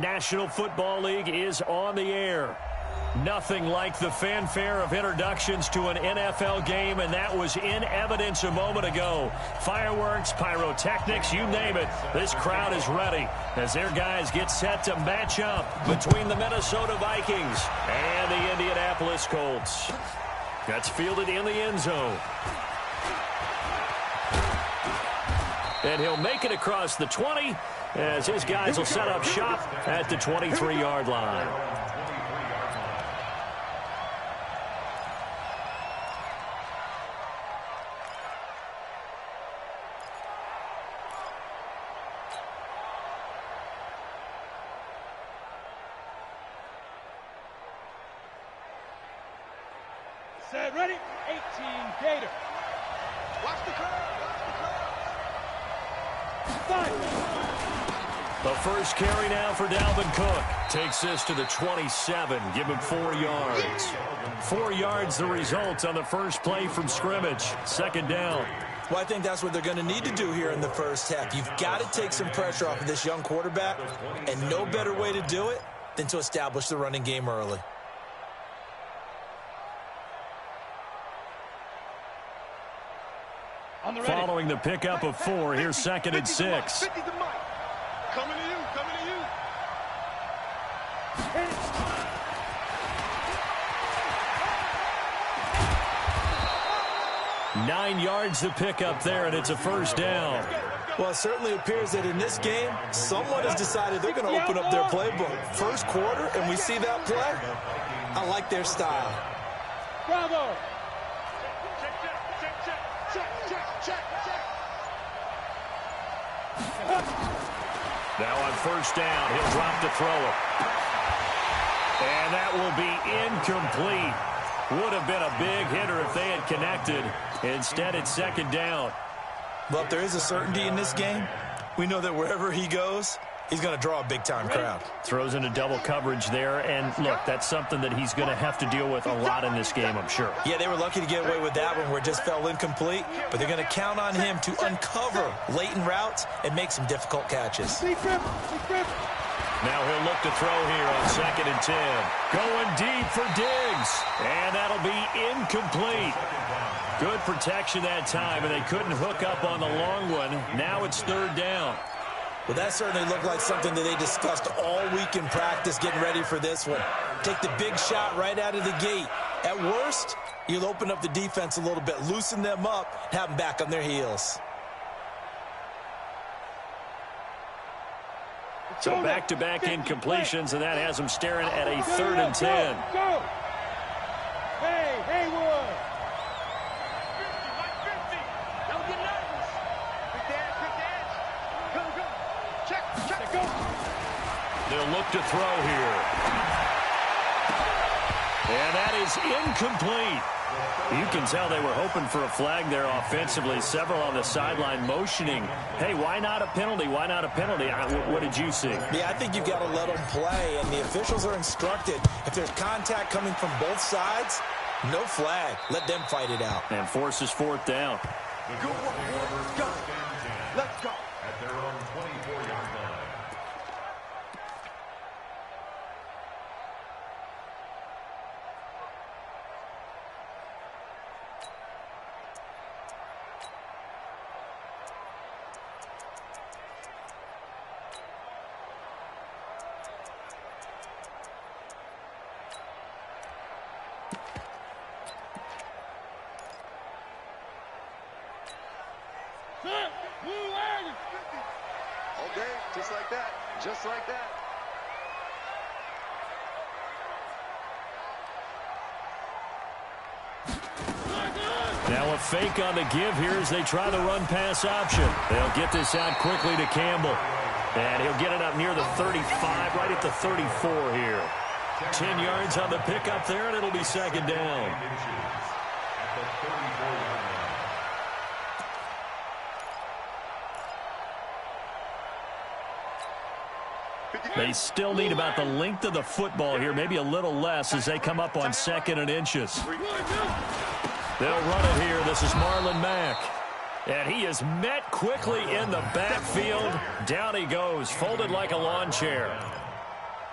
National Football League is on the air. Nothing like the fanfare of introductions to an NFL game, and that was in evidence a moment ago. Fireworks, pyrotechnics, you name it. This crowd is ready as their guys get set to match up between the Minnesota Vikings and the Indianapolis Colts. That's fielded in the end zone. And he'll make it across the 20 as his guys will set up shop at the 23-yard line. Set, ready, 18, Gator. Watch the curve, The first carry now for Dalvin Cook. Takes this to the 27. Give him 4 yards. 4 yards the result on the first play from scrimmage. Second down. Well, I think that's what they're going to need to do here in the first half. You've got to take some pressure off of this young quarterback, and no better way to do it than to establish the running game early. Following the pickup of 4, here's 2nd and 6. Coming to you, coming to you. 9 yards to pick up there, and it's a first down. Well, it certainly appears that in this game, someone has decided they're going to open up their playbook. First quarter, and we see that play. I like their style. Bravo. Now on first down, he'll drop to throw it. And that will be incomplete. Would have been a big hitter if they had connected. Instead, it's second down. But if there is a certainty in this game, we know that wherever he goes, he's going to draw a big-time crowd. Throws into double coverage there, and look, that's something that he's going to have to deal with a lot in this game, I'm sure. Yeah, they were lucky to get away with that one where it just fell incomplete, but they're going to count on him to uncover latent routes and make some difficult catches. Now he'll look to throw here on 2nd and 10. Going deep for Diggs, and that'll be incomplete. Good protection that time, and they couldn't hook up on the long one. Now it's third down. Well, that certainly looked like something that they discussed all week in practice getting ready for this one. Take the big shot right out of the gate. At worst, you'll open up the defense a little bit, loosen them up, have them back on their heels. So back-to-back incompletions, and that has them staring at a 3rd and 10. Go! Hey, Haywood! Don't get nervous. Quick dance. Go, go. Check, go. They'll look to throw here. And that is incomplete. You can tell they were hoping for a flag there offensively. Several on the sideline motioning. Hey, why not a penalty? Why not a penalty? What did you see? Yeah, I think you've got to let them play, and the officials are instructed. If there's contact coming from both sides, no flag. Let them fight it out. And forces 4th down. Go. Let's go. At their own 24-yard line. Okay, just like that. Just like that. Now a fake on the give here as they try the run-pass option. They'll get this out quickly to Campbell. And he'll get it up near the 35, right at the 34 here. 10 yards on the pickup there, and it'll be second down. They still need about the length of the football here, maybe a little less as they come up on 2nd and inches. They'll run it here. This is Marlon Mack. And he is met quickly in the backfield. Down he goes, folded like a lawn chair.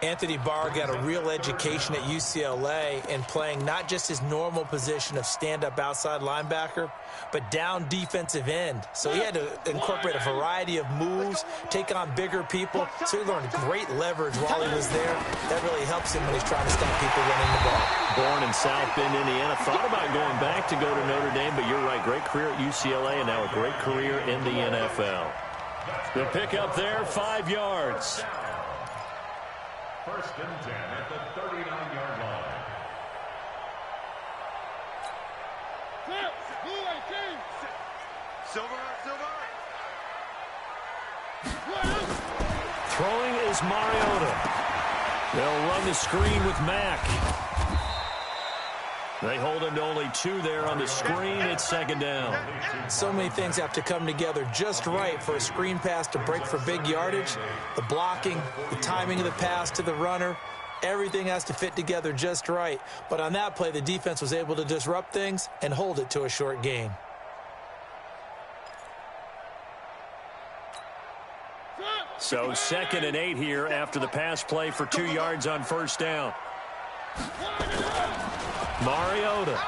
Anthony Barr got a real education at UCLA in playing not just his normal position of stand-up outside linebacker, but down defensive end. So he had to incorporate a variety of moves, take on bigger people. So he learned great leverage while he was there. That really helps him when he's trying to stop people running the ball. Born in South Bend, Indiana. Thought about going back to go to Notre Dame, but you're right. Great career at UCLA and now a great career in the NFL. The pick up there, 5 yards. First and 10 at the 39-yard line. Throwing is Mariota. They'll run the screen with Mack. They hold him to only 2 there on the screen. It's second down. So many things have to come together just right for a screen pass to break for big yardage. The blocking, the timing of the pass to the runner, everything has to fit together just right. But on that play, the defense was able to disrupt things and hold it to a short gain. So 2nd and 8 here after the pass play for 2 yards on first down. Mariota.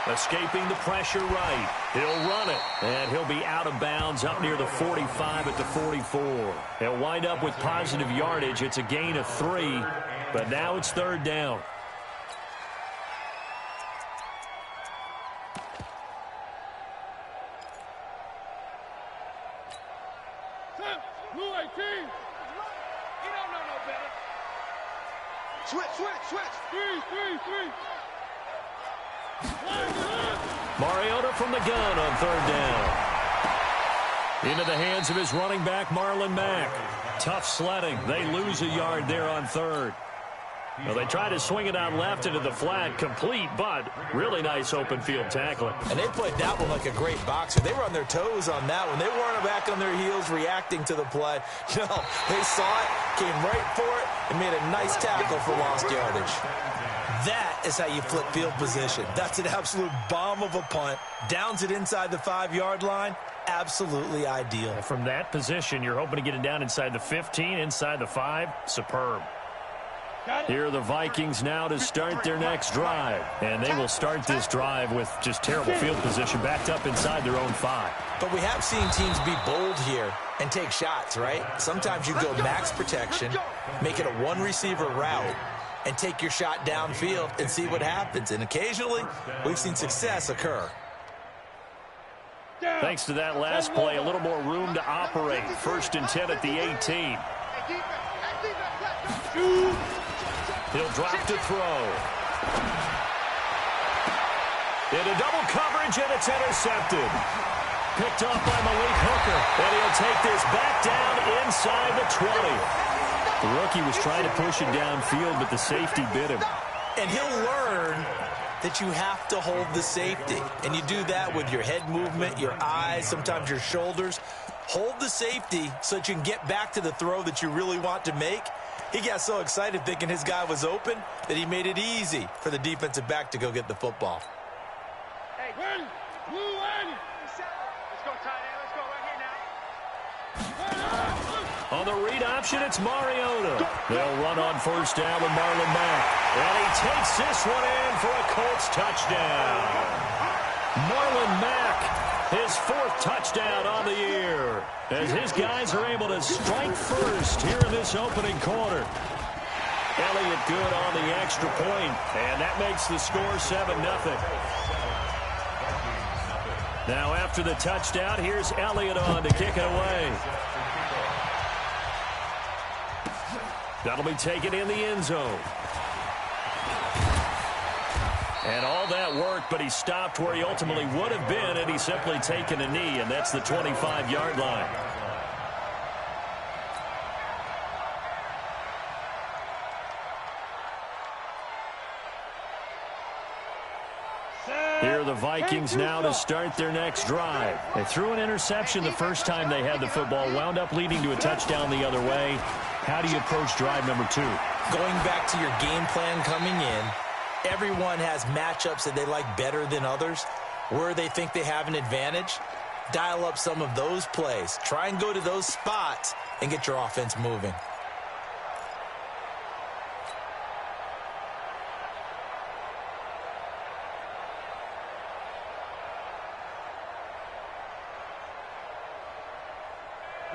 Escaping the pressure right. He'll run it. And he'll be out of bounds up near the 45 at the 44. He'll wind up with positive yardage. It's a gain of 3. But now it's third down. Mariota from the gun on third down. Into the hands of his running back, Marlon Mack. Tough sledding. They lose a yard there on third. Well, they try to swing it out left into the flat, complete, but really nice open field tackling. And they played that one like a great boxer. They were on their toes on that one. They weren't back on their heels reacting to the play. No, they saw it, came right for it, and made a nice tackle for lost yardage. That is how you flip field position. That's an absolute bomb of a punt. Downs it inside the 5-yard line. Absolutely ideal. From that position, you're hoping to get it down inside the 15, inside the 5. Superb. Here are the Vikings now to start their next drive. And they will start this drive with just terrible field position backed up inside their own 5. But we have seen teams be bold here and take shots, right? Sometimes you go max protection, make it a one-receiver route, and take your shot downfield and see what happens. And occasionally, we've seen success occur. Thanks to that last play, a little more room to operate. 1st and 10 at the 18. He'll drop to throw. Into double coverage, and it's intercepted. Picked off by Malik Hooker. And he'll take this back down inside the 20. The rookie was trying to push it downfield, but the safety bit him. And he'll learn that you have to hold the safety. And you do that with your head movement, your eyes, sometimes your shoulders. Hold the safety so that you can get back to the throw that you really want to make. He got so excited thinking his guy was open that he made it easy for the defensive back to go get the football. Hey, ready? Let's go, tight end. Let's go right here now. On the read option, it's Mariota. They'll run on first down with Marlon Mack. And he takes this one in for a Colts touchdown. Marlon Mack, his 4th touchdown on the year, as his guys are able to strike first here in this opening quarter. Elliott good on the extra point, and that makes the score 7-0. Now after the touchdown, here's Elliott on to kick it away. That'll be taken in the end zone. And all that worked, but he stopped where he ultimately would have been had he simply taken a knee, and that's the 25-yard line. Here are the Vikings now to start their next drive. They threw an interception the first time they had the football, wound up leading to a touchdown the other way. How do you approach drive number 2? Going back to your game plan coming in, everyone has matchups that they like better than others. Where they think they have an advantage, dial up some of those plays. Try and go to those spots and get your offense moving.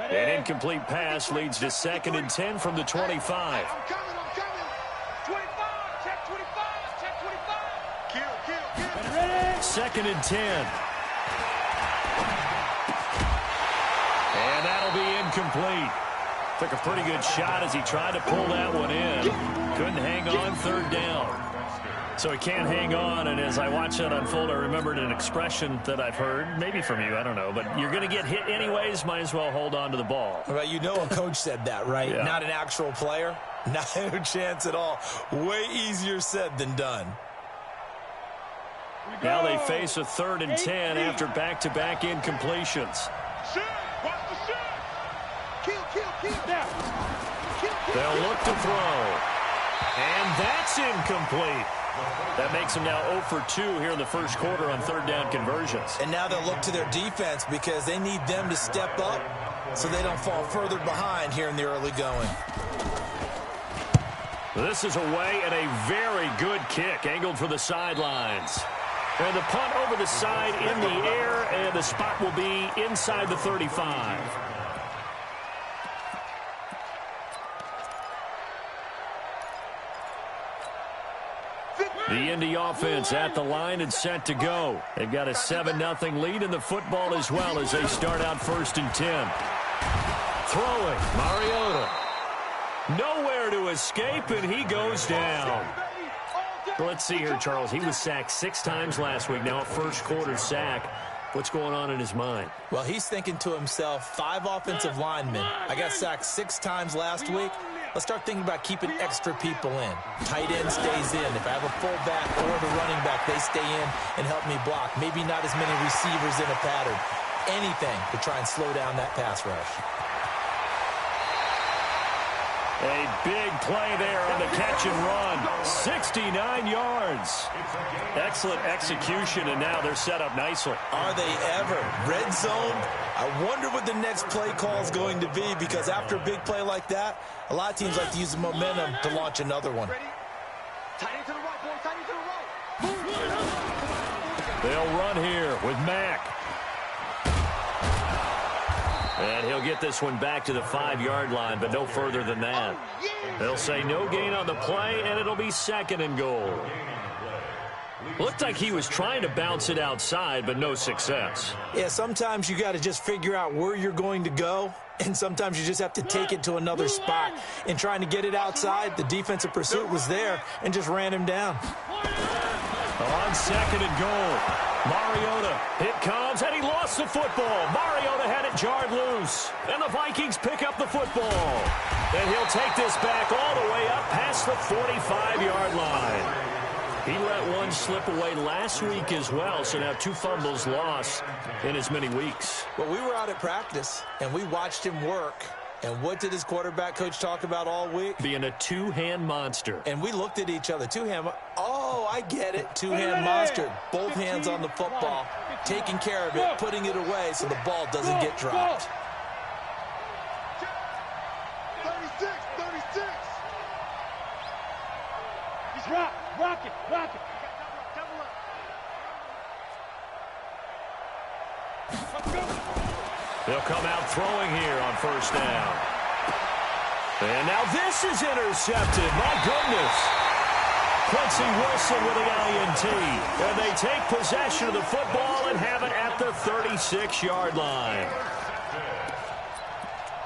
An incomplete pass leads to 2nd and 10 from the 25. I'm coming. 25, check 25, check 25. Kill. Ready? 2nd and 10. And that'll be incomplete. Took a pretty good shot as he tried to pull that one in. Couldn't hang on, 3rd down. So he can't hang on, and as I watch that unfold, I remembered an expression that I've heard, maybe from you, I don't know, but you're going to get hit anyways, might as well hold on to the ball. Well, you know a coach said that, right? Yeah. Not an actual player. No chance at all. Way easier said than done. Now they face a 3rd and 10 after back-to-back incompletions. Watch the shot. Kill. They'll look to throw. And that's incomplete. That makes them now 0 for 2 here in the first quarter on 3rd down conversions. And now they'll look to their defense because they need them to step up so they don't fall further behind here in the early going. This is away and a very good kick angled for the sidelines. And the punt over the side in the air, and the spot will be inside the 35. The Indy offense at the line and set to go. They've got a 7-0 lead in the football as well as they start out 1st and 10. Throwing, Mariota. Nowhere to escape, and he goes down. Let's see here, Charles. He was sacked 6 times last week. Now a first quarter sack. What's going on in his mind? Well, he's thinking to himself, 5 offensive linemen. I got sacked 6 times last week. Let's start thinking about keeping extra people in. Tight end stays in. If I have a fullback or the running back, they stay in and help me block. Maybe not as many receivers in a pattern. Anything to try and slow down that pass rush. A big play there on the catch and run. 69 yards. Excellent execution, and now they're set up nicely. Are they ever? Red zone? I wonder what the next play call is going to be, because after a big play like that, a lot of teams like to use the momentum to launch another one. Tight end to the right, boy. Tight end to the right. They'll run here with Mack. And he'll get this one back to the 5-yard line, but no further than that. They'll say no gain on the play, and it'll be 2nd and goal. Looked like he was trying to bounce it outside, but no success. Yeah, sometimes you got to just figure out where you're going to go, and sometimes you just have to take it to another spot. In trying to get it outside, the defensive pursuit was there and just ran him down. On 2nd and goal. Mariota, it comes, and he lost the football. Mariota had it jarred loose, and the Vikings pick up the football. And he'll take this back all the way up past the 45-yard line. He let one slip away last week as well, so now 2 fumbles lost in as many weeks. Well, we were out at practice, and we watched him work. And what did his quarterback coach talk about all week? Being a 2-hand monster. And we looked at each other. 2-hand. Oh, I get it. 2-hand monster. Both hands on the football, taking care of it, putting it away so the ball doesn't get dropped. 36. He's rock it. Double up. They'll come out throwing here on 1st down. And now this is intercepted. My goodness. Quincy Wilson with the INT. And they take possession of the football and have it at the 36-yard line.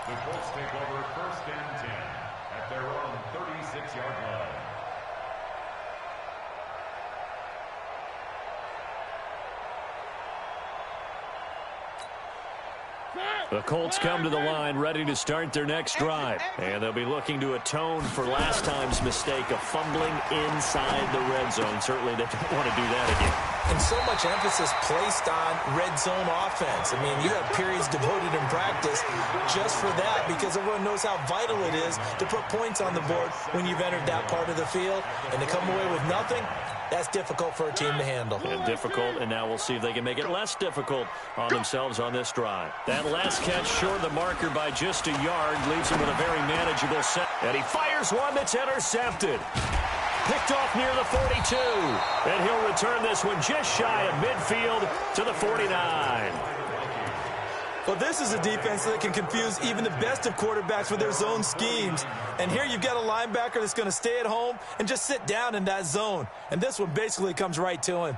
The Colts take over 1st and 10 at their own 36-yard line. The Colts come to the line ready to start their next drive. And they'll be looking to atone for last time's mistake of fumbling inside the red zone. Certainly they don't want to do that again. And so much emphasis placed on red zone offense. I mean, you have periods devoted in practice just for that, because everyone knows how vital it is to put points on the board when you've entered that part of the field. And to come away with nothing, That's difficult for a team to handle. And difficult, and now we'll see if they can make it less difficult on themselves on this drive. That last catch short of the marker by just a yard leaves him with a very manageable set. And he fires one that's intercepted. Picked off near the 42. And he'll return this one just shy of midfield to the 49. Well, this is a defense that can confuse even the best of quarterbacks with their zone schemes. And here you've got a linebacker that's going to stay at home and just sit down in that zone. And this one basically comes right to him.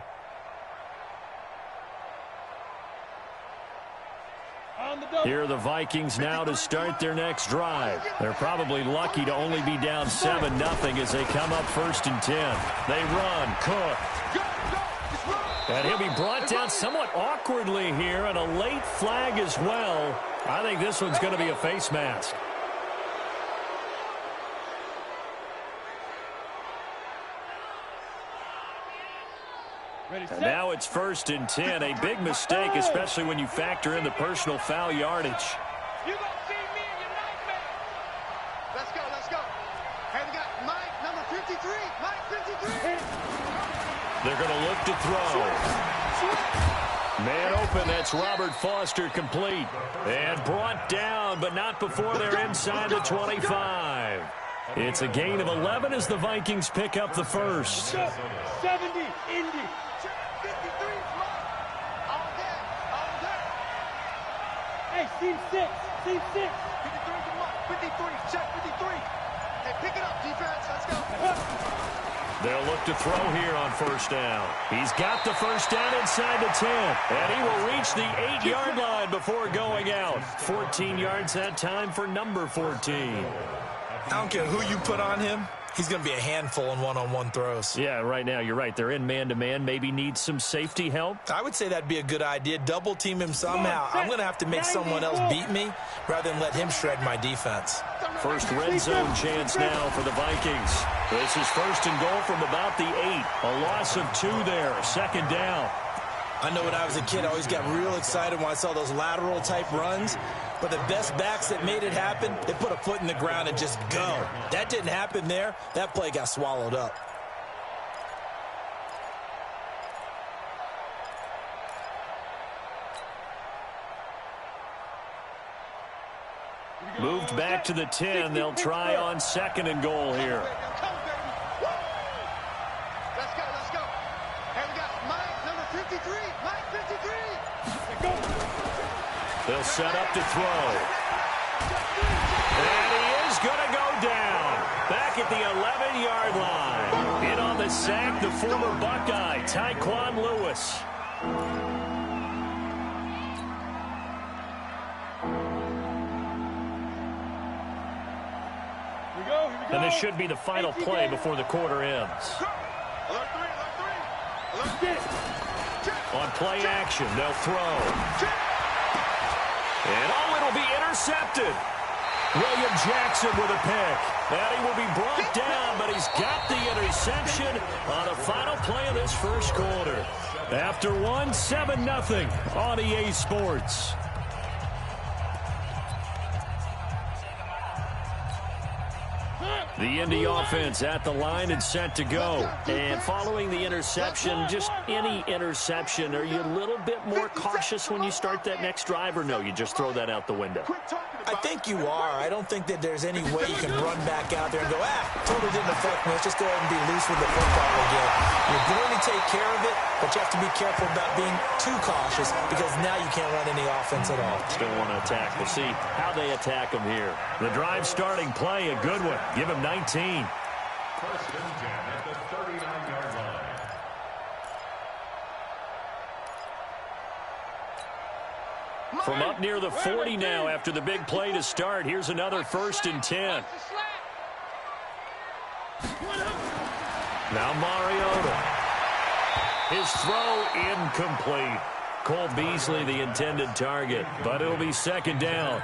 Here are the Vikings now to start their next drive. They're probably lucky to only be down 7-0 as they come up 1st and 10. They run. Cook. And he'll be brought down somewhat awkwardly here, and a late flag as well. I think this one's going to be a face mask. And now it's 1st and 10. A big mistake, especially when you factor in the personal foul yardage. You gonna see me in your nightmare. Let's go, let's go. Hey, we got Mike, number 53. Mike 53. They're going to look to throw. Man open, that's Robert Foster complete. And brought down, but not before they're inside the 25. It's a gain of 11 as the Vikings pick up the first. 70, Indy. 53, all day, all day. Hey, team 6, team 6. 53, check 53. Hey, pick it up, defense, let's go. They'll look to throw here on 1st down. He's got the 1st down inside the 10. And he will reach the 8-yard line before going out. 14 yards that time for number 14. I don't care who you put on him. He's going to be a handful in one-on-one throws. Yeah, right now, you're right. They're in man-to-man. Maybe need some safety help. I would say that'd be a good idea. Double team him somehow. I'm going to have to make someone else beat me rather than let him shred my defense. First red zone chance now for the Vikings. This is 1st and goal from about the 8. A loss of 2 there. 2nd down. I know when I was a kid, I always got real excited when I saw those lateral-type runs. But the best backs that made it happen, they put a foot in the ground and just go. That didn't happen there. That play got swallowed up. Moved back to the 10. They'll try on 2nd and goal here. Let's go, let's go. Hey, we got Mike, number 53. Mike 53. They'll set up to throw. And he is going to go down. Back at the 11-yard line. In on the sack, the former Buckeye, Tyquan Lewis. And this should be the final play before the quarter ends. On play action, they'll throw. And it'll be intercepted. William Jackson with a pick. And he will be brought down, but he's got the interception on the final play of this first quarter. After 7-0 on EA Sports. The Indy offense at the line and set to go. And following the interception, just any interception, are you a little bit more cautious when you start that next drive, or no, you just throw that out the window? I think you are. I don't think that there's any way you can run back out there and go, totally didn't affect me. Let's just go ahead and be loose with the football again. You're going to take care of it, but you have to be careful about being too cautious because now you can't run any offense at all. Still want to attack. We'll see how they attack them here. The drive starting play, a good one. Give him 19. 1st and 10 at the 39-yard line. From up near the 40 now after the big play to start. Here's another 1st and 10. Now Mariota. His throw incomplete. Cole Beasley the intended target, but it'll be 2nd down.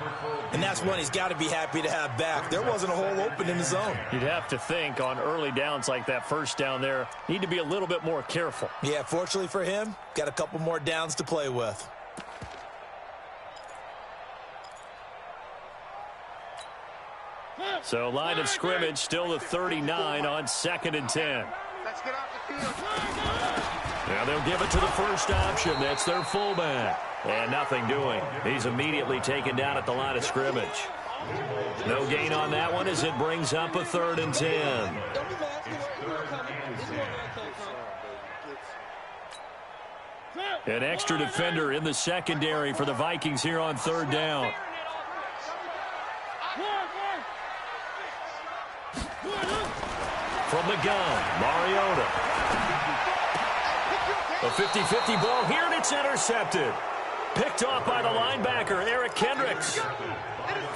And that's one he's got to be happy to have back. There wasn't a hole open in the zone. You'd have to think on early downs like that 1st down there, need to be a little bit more careful. Yeah, fortunately for him, got a couple more downs to play with. So line of scrimmage still the 39 on 2nd and 10. Let's get off the field. Now they'll give it to the first option. That's their fullback. And nothing doing. He's immediately taken down at the line of scrimmage. No gain on that one as it brings up a 3rd and 10. An extra defender in the secondary for the Vikings here on 3rd down. From the gun, Mariota. A 50-50 ball here, and it's intercepted. Picked off by the linebacker, Eric Kendricks. All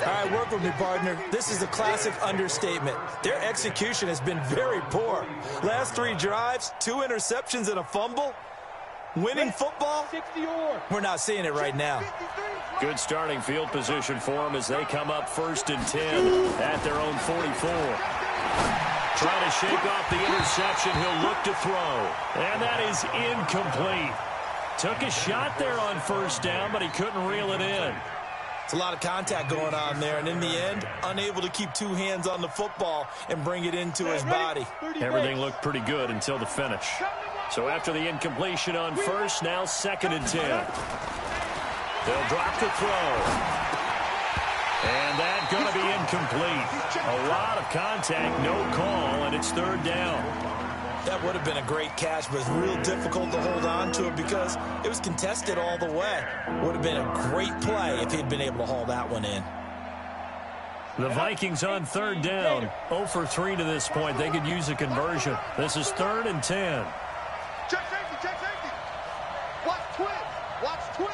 right, work with me, partner. This is a classic understatement. Their execution has been very poor. Last 3 drives, 2 interceptions and a fumble. Winning football? We're not seeing it right now. Good starting field position for them as they come up 1st and 10 at their own 44. Trying to shake off the interception. He'll look to throw. And that is incomplete. Took a shot there on 1st down, but he couldn't reel it in. It's a lot of contact going on there, and in the end, unable to keep 2 hands on the football and bring it into his body. Everything looked pretty good until the finish. So after the incompletion on 1st, now 2nd and 10. They'll drop the throw. And that's going to be incomplete. A lot of contact, no call, and it's 3rd down. That would have been a great catch, but it's real difficult to hold on to it because it was contested all the way. Would have been a great play if he'd been able to haul that one in. The Vikings on 3rd down, 0 for 3 to this point. They could use a conversion. This is 3rd and 10. Check safety, check safety. Watch twins, watch twins.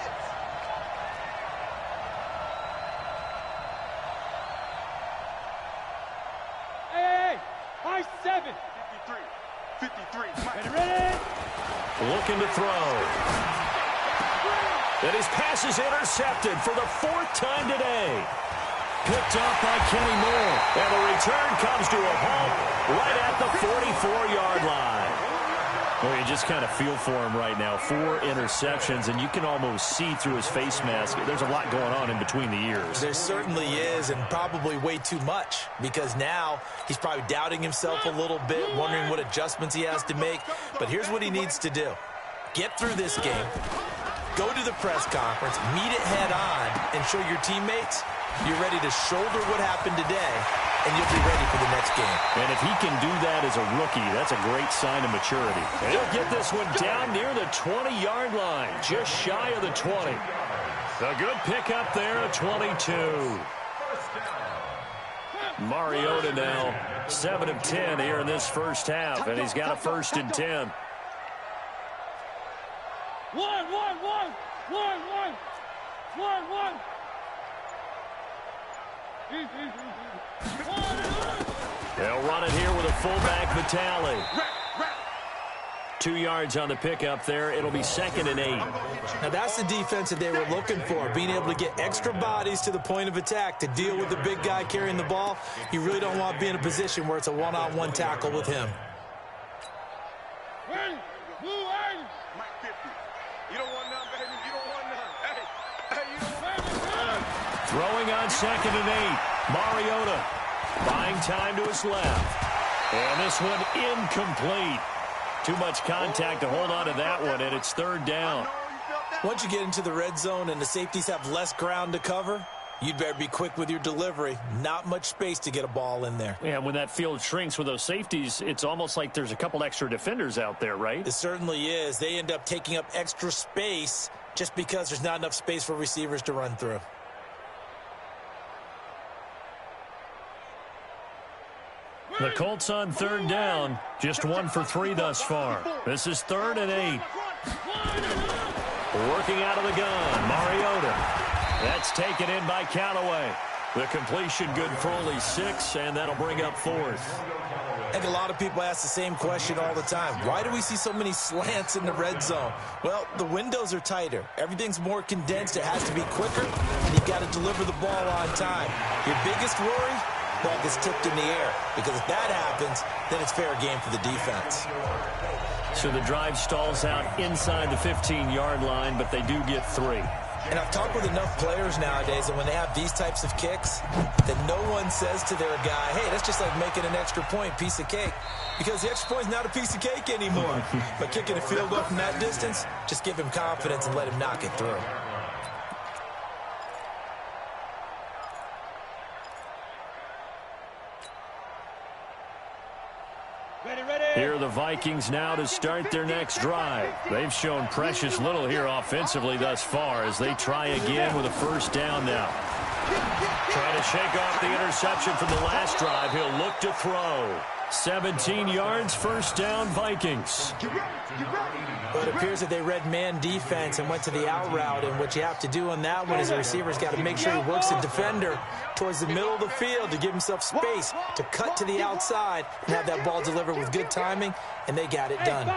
Hey, high 7. 53. Ready? Looking to throw. And his pass is intercepted for the 4th time today. Picked off by Kenny Moore. And the return comes to a halt right at the 44-yard line. Well, you just kind of feel for him right now. 4 interceptions, and you can almost see through his face mask. There's a lot going on in between the ears. There certainly is, and probably way too much, because now he's probably doubting himself a little bit, wondering what adjustments he has to make. But here's what he needs to do. Get through this game, go to the press conference, meet it head on, and show your teammates you're ready to shoulder what happened today, and you'll be ready for the next game. And if he can do that as a rookie, that's a great sign of maturity. And he'll get this one down near the 20-yard line, just shy of the 20. A good pickup there at 22. Mariota now 7 of 10 here in this first half, and he's got a 1st and 10. One. They'll run it here with a fullback, Vitale. 2 yards on the pickup there. It'll be 2nd and 8. Now that's the defense that they were looking for, being able to get extra bodies to the point of attack to deal with the big guy carrying the ball. You really don't want to be in a position where it's a one-on-one tackle with him. Mike 50. You don't want none, baby. You don't want none. Hey, you don't want none. Throwing on 2nd and 8. Mariota buying time to his left. And this one incomplete. Too much contact to hold on to that one, and it's 3rd down. Once you get into the red zone and the safeties have less ground to cover, you'd better be quick with your delivery. Not much space to get a ball in there. Yeah, when that field shrinks with those safeties, it's almost like there's a couple extra defenders out there, right? It certainly is. They end up taking up extra space just because there's not enough space for receivers to run through. The Colts on 3rd down, just 1 for 3 thus far. This is 3rd and 8. Working out of the gun, Mariota. That's taken in by Callaway. The completion good for only 6, and that'll bring up 4th. I think a lot of people ask the same question all the time. Why do we see so many slants in the red zone? Well, the windows are tighter. Everything's more condensed. It has to be quicker, and you've got to deliver the ball on time. Your biggest worry? Ball gets tipped in the air, because if that happens, then it's fair game for the defense. So the drive stalls out inside the 15-yard line, but they do get 3. And I've talked with enough players nowadays that when they have these types of kicks, that no one says to their guy, hey, that's just like making an extra point, piece of cake. Because the extra point is not a piece of cake anymore. But kicking a field goal from that distance, just give him confidence and let him knock it through. Here are the Vikings now to start their next drive. They've shown precious little here offensively thus far as they try again with a first down now. Trying to shake off the interception from the last drive. He'll look to throw. 17 yards, first down, Vikings. Well, it appears that they read man defense and went to the out route, and what you have to do on that one is the receiver's got to make sure he works the defender towards the middle of the field to give himself space to cut to the outside and have that ball delivered with good timing, and they got it done.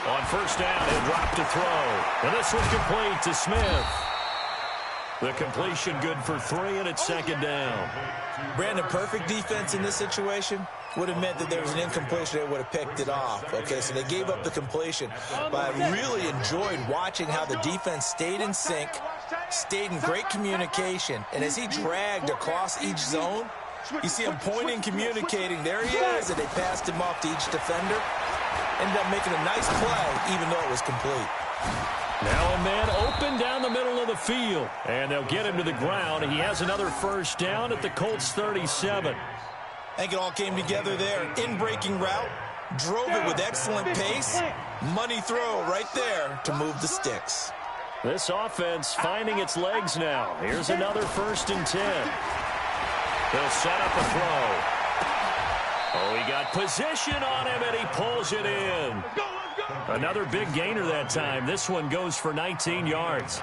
On first down, he'll drop to throw. And this one's complete to Smith. The completion good for 3, and it's second down. Brandon, perfect defense in this situation would have meant that there was an incompletion. They would have picked it off. Okay, so they gave up the completion. But I really enjoyed watching how the defense stayed in sync, stayed in great communication, and as he dragged across each zone, you see him pointing, communicating. There he is, and they passed him off to each defender. Ended up making a nice play, even though it was complete. Now a man open down the middle of the field, and they'll get him to the ground. He has another first down at the Colts 37. I think it all came together there. In-breaking route, drove it with excellent pace. Money throw right there to move the sticks. This offense finding its legs now. Here's another 1st and 10. They'll set up a throw. Oh, he got position on him, and he pulls it in. Another big gainer that time. This one goes for 19 yards.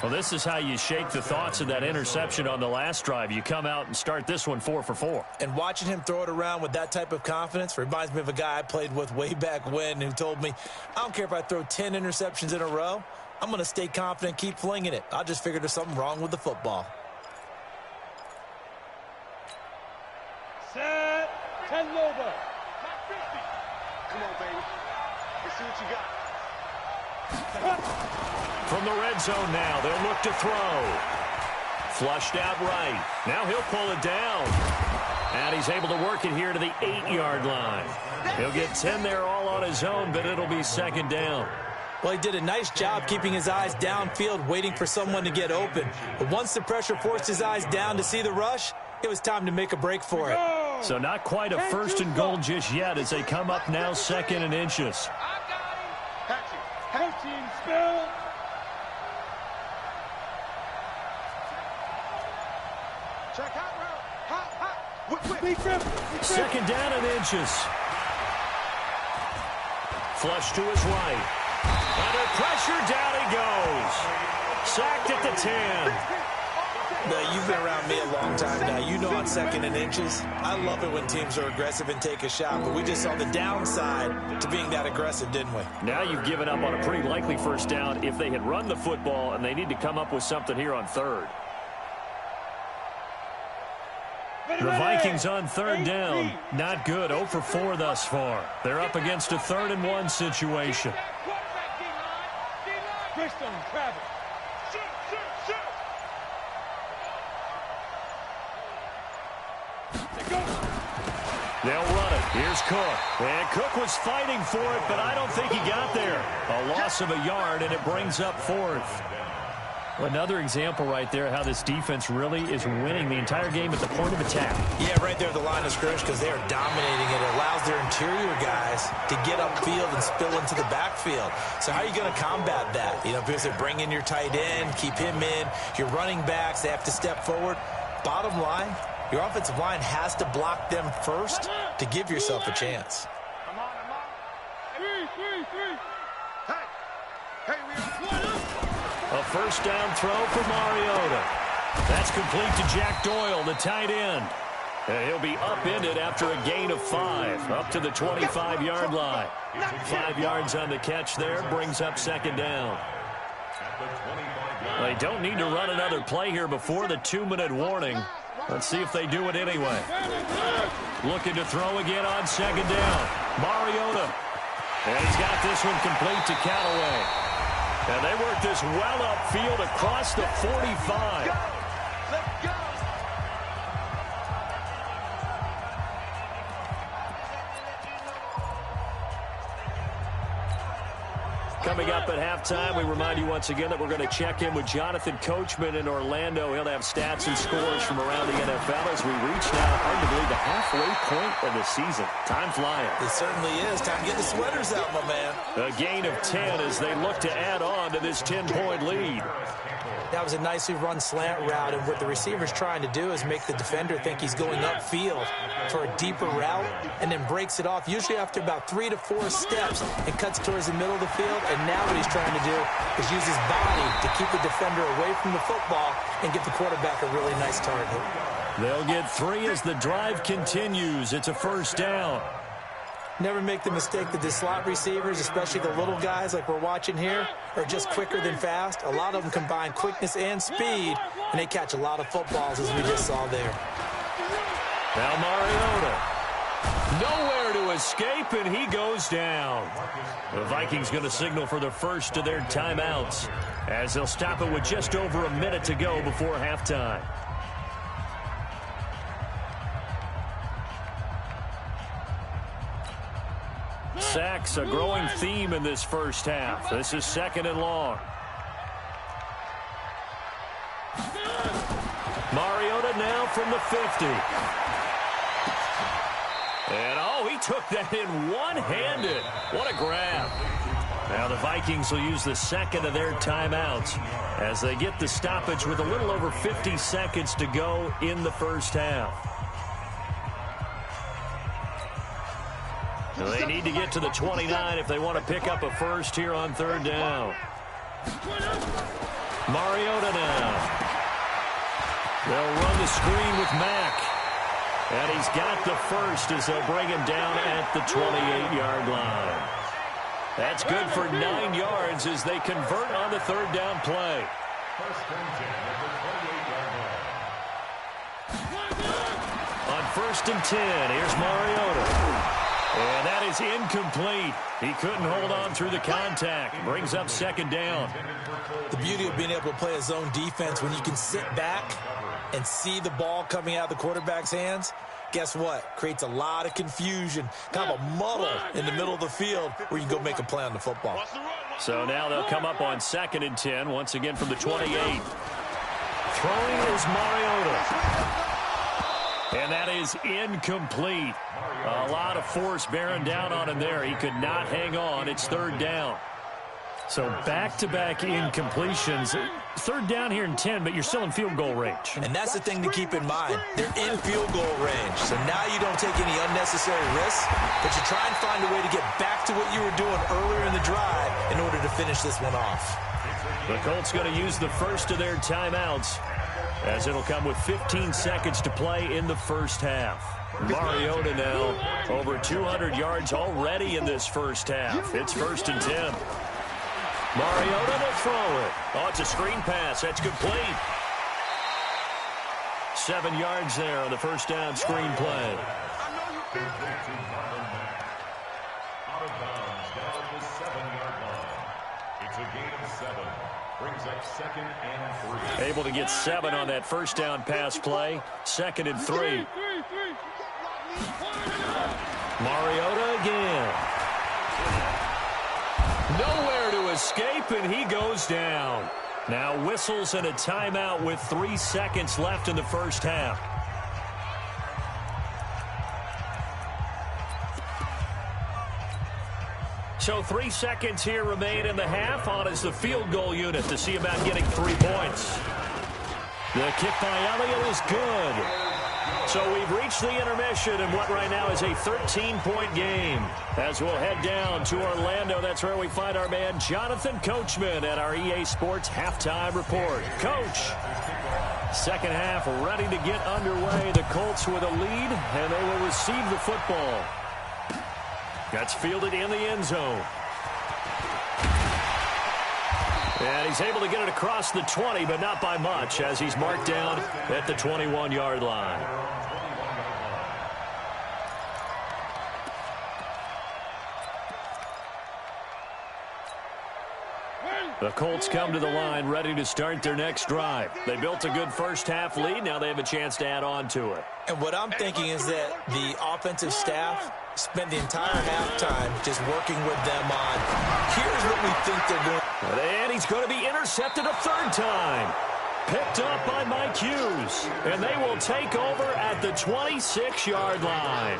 Well, this is how you shake the thoughts of that interception on the last drive. You come out and start this one 4 for 4. And watching him throw it around with that type of confidence reminds me of a guy I played with way back when who told me, I don't care if I throw 10 interceptions in a row. I'm going to stay confident, keep flinging it. I just figured there's something wrong with the football. Set. 10 over. Come on, baby. Let's see what you got. From the red zone now, they'll look to throw. Flushed out right. Now he'll pull it down. And he's able to work it here to the 8-yard line. He'll get 10 there all on his own, but it'll be second down. Well, he did a nice job keeping his eyes downfield, waiting for someone to get open. But once the pressure forced his eyes down to see the rush, it was time to make a break for it. So not quite a 1st and goal just yet as they come up now 2nd and inches. Coaching spill. Check out route. Hot. Second down and inches. Flush to his right. Under pressure, down he goes. Sacked at the 10. Now, you've been around me a long time now. You know on 2nd and inches, I love it when teams are aggressive and take a shot, but we just saw the downside to being that aggressive, didn't we? Now you've given up on a pretty likely first down if they had run the football, and they need to come up with something here on 3rd. The Vikings on 3rd down. Not good. 0 for 4 thus far. They're up against a 3rd and 1 situation. Bristol, Travis. They'll run it. Here's Cook. And Cook was fighting for it, but I don't think he got there. A loss of a yard, and it brings up 4th. Another example right there how this defense really is winning the entire game at the point of attack. Yeah, right there at the line of scrimmage because they are dominating it. It allows their interior guys to get upfield and spill into the backfield. So how are you going to combat that? You know, because they bring in your tight end, keep him in. Your running backs, they have to step forward. Bottom line, your offensive line has to block them first to give yourself a chance. Come on. 3. Hey, we are. A first down throw for Mariota. That's complete to Jack Doyle, the tight end. And he'll be upended after a gain of 5, up to the 25-yard line. 5 yards on the catch there, brings up 2nd down. They don't need to run another play here before the 2-minute warning. Let's see if they do it anyway. Looking to throw again on 2nd down. Mariota. And he's got this one complete to Callaway. And they work this well upfield across the 45. Let's go. Coming up at halftime, we remind you once again that we're going to check in with Jonathan Coachman in Orlando. He'll have stats and scores from around the NFL as we reach now, hard to believe, the halfway point of the season. Time flying. It certainly is. Time to get the sweaters out, my man. A gain of 10 as they look to add on to this 10-point lead. That was a nicely run slant route, and what the receiver's trying to do is make the defender think he's going upfield for a deeper route and then breaks it off, usually after about 3 to 4 steps, and cuts towards the middle of the field. And now what he's trying to do is use his body to keep the defender away from the football and get the quarterback a really nice target. They'll get 3 as the drive continues. It's a first down. Never make the mistake that the slot receivers, especially the little guys like we're watching here, are just quicker than fast. A lot of them combine quickness and speed, and they catch a lot of footballs, as we just saw there. Now Mariota. Nowhere to escape, and he goes down. The Vikings going to signal for the first of their timeouts as they'll stop it with just over a minute to go before halftime. Sacks, a growing theme in this first half. This is second and long. Mariota now from the 50. And, oh, he took that in one-handed. What a grab. Now the Vikings will use the second of their timeouts as they get the stoppage with a little over 50 seconds to go in the first half. They need to get to the 29 if they want to pick up a first here on third down. Mariota now. They'll run the screen with Mack. And he's got the first as they'll bring him down at the 28-yard line. That's good for 9 yards as they convert on the third down play. First and 10 at the 28-yard line. On first and 10, here's Mariota. And that is incomplete. He couldn't hold on through the contact. Brings up second down. The beauty of being able to play a zone defense when you can sit back and see the ball coming out of the quarterback's hands, guess what? Creates a lot of confusion, kind of a muddle in the middle of the field where you can go make a play on the football. So now they'll come up on second and 10, once again from the 28. Throwing is Mariota. And that is incomplete. A lot of force bearing down on him there. He could not hang on. It's third down. So back-to-back incompletions. Third down here in 10, but you're still in field goal range. And that's the thing to keep in mind. They're in field goal range. So now you don't take any unnecessary risks, but you try and find a way to get back to what you were doing earlier in the drive in order to finish this one off. The Colts going to use the first of their timeouts as it'll come with 15 seconds to play in the first half. Mariota now over 200 yards already in this first half. It's first and 10. Mariota to throw it. Oh, it's a screen pass. That's complete. 7 yards there on the first down screen play. Out of bounds down at the 7-yard line. It's a gain of 7. Brings up second and 3. Able to get 7 on that first down pass play. Second and 3. Mariota again. Nowhere to escape, and he goes down. Now whistles and a timeout with 3 seconds left in the first half. So 3 seconds here remain in the half. On is the field goal unit to see about getting 3 points. The kick by Elliott is good. So we've reached the intermission in what right now is a 13-point game. As we'll head down to Orlando, that's where we find our man Jonathan Coachman at our EA Sports Halftime Report. Coach, second half ready to get underway. The Colts with a lead, and they will receive the football. That's fielded in the end zone. And he's able to get it across the 20, but not by much, as he's marked down at the 21-yard line. The Colts come to the line ready to start their next drive. They built a good first-half lead. Now they have a chance to add on to it. And what I'm thinking is that the offensive staff spent the entire halftime just working with them on, here's what we think they're going. And he's going to be intercepted a third time. Picked up by Mike Hughes. And they will take over at the 26-yard line.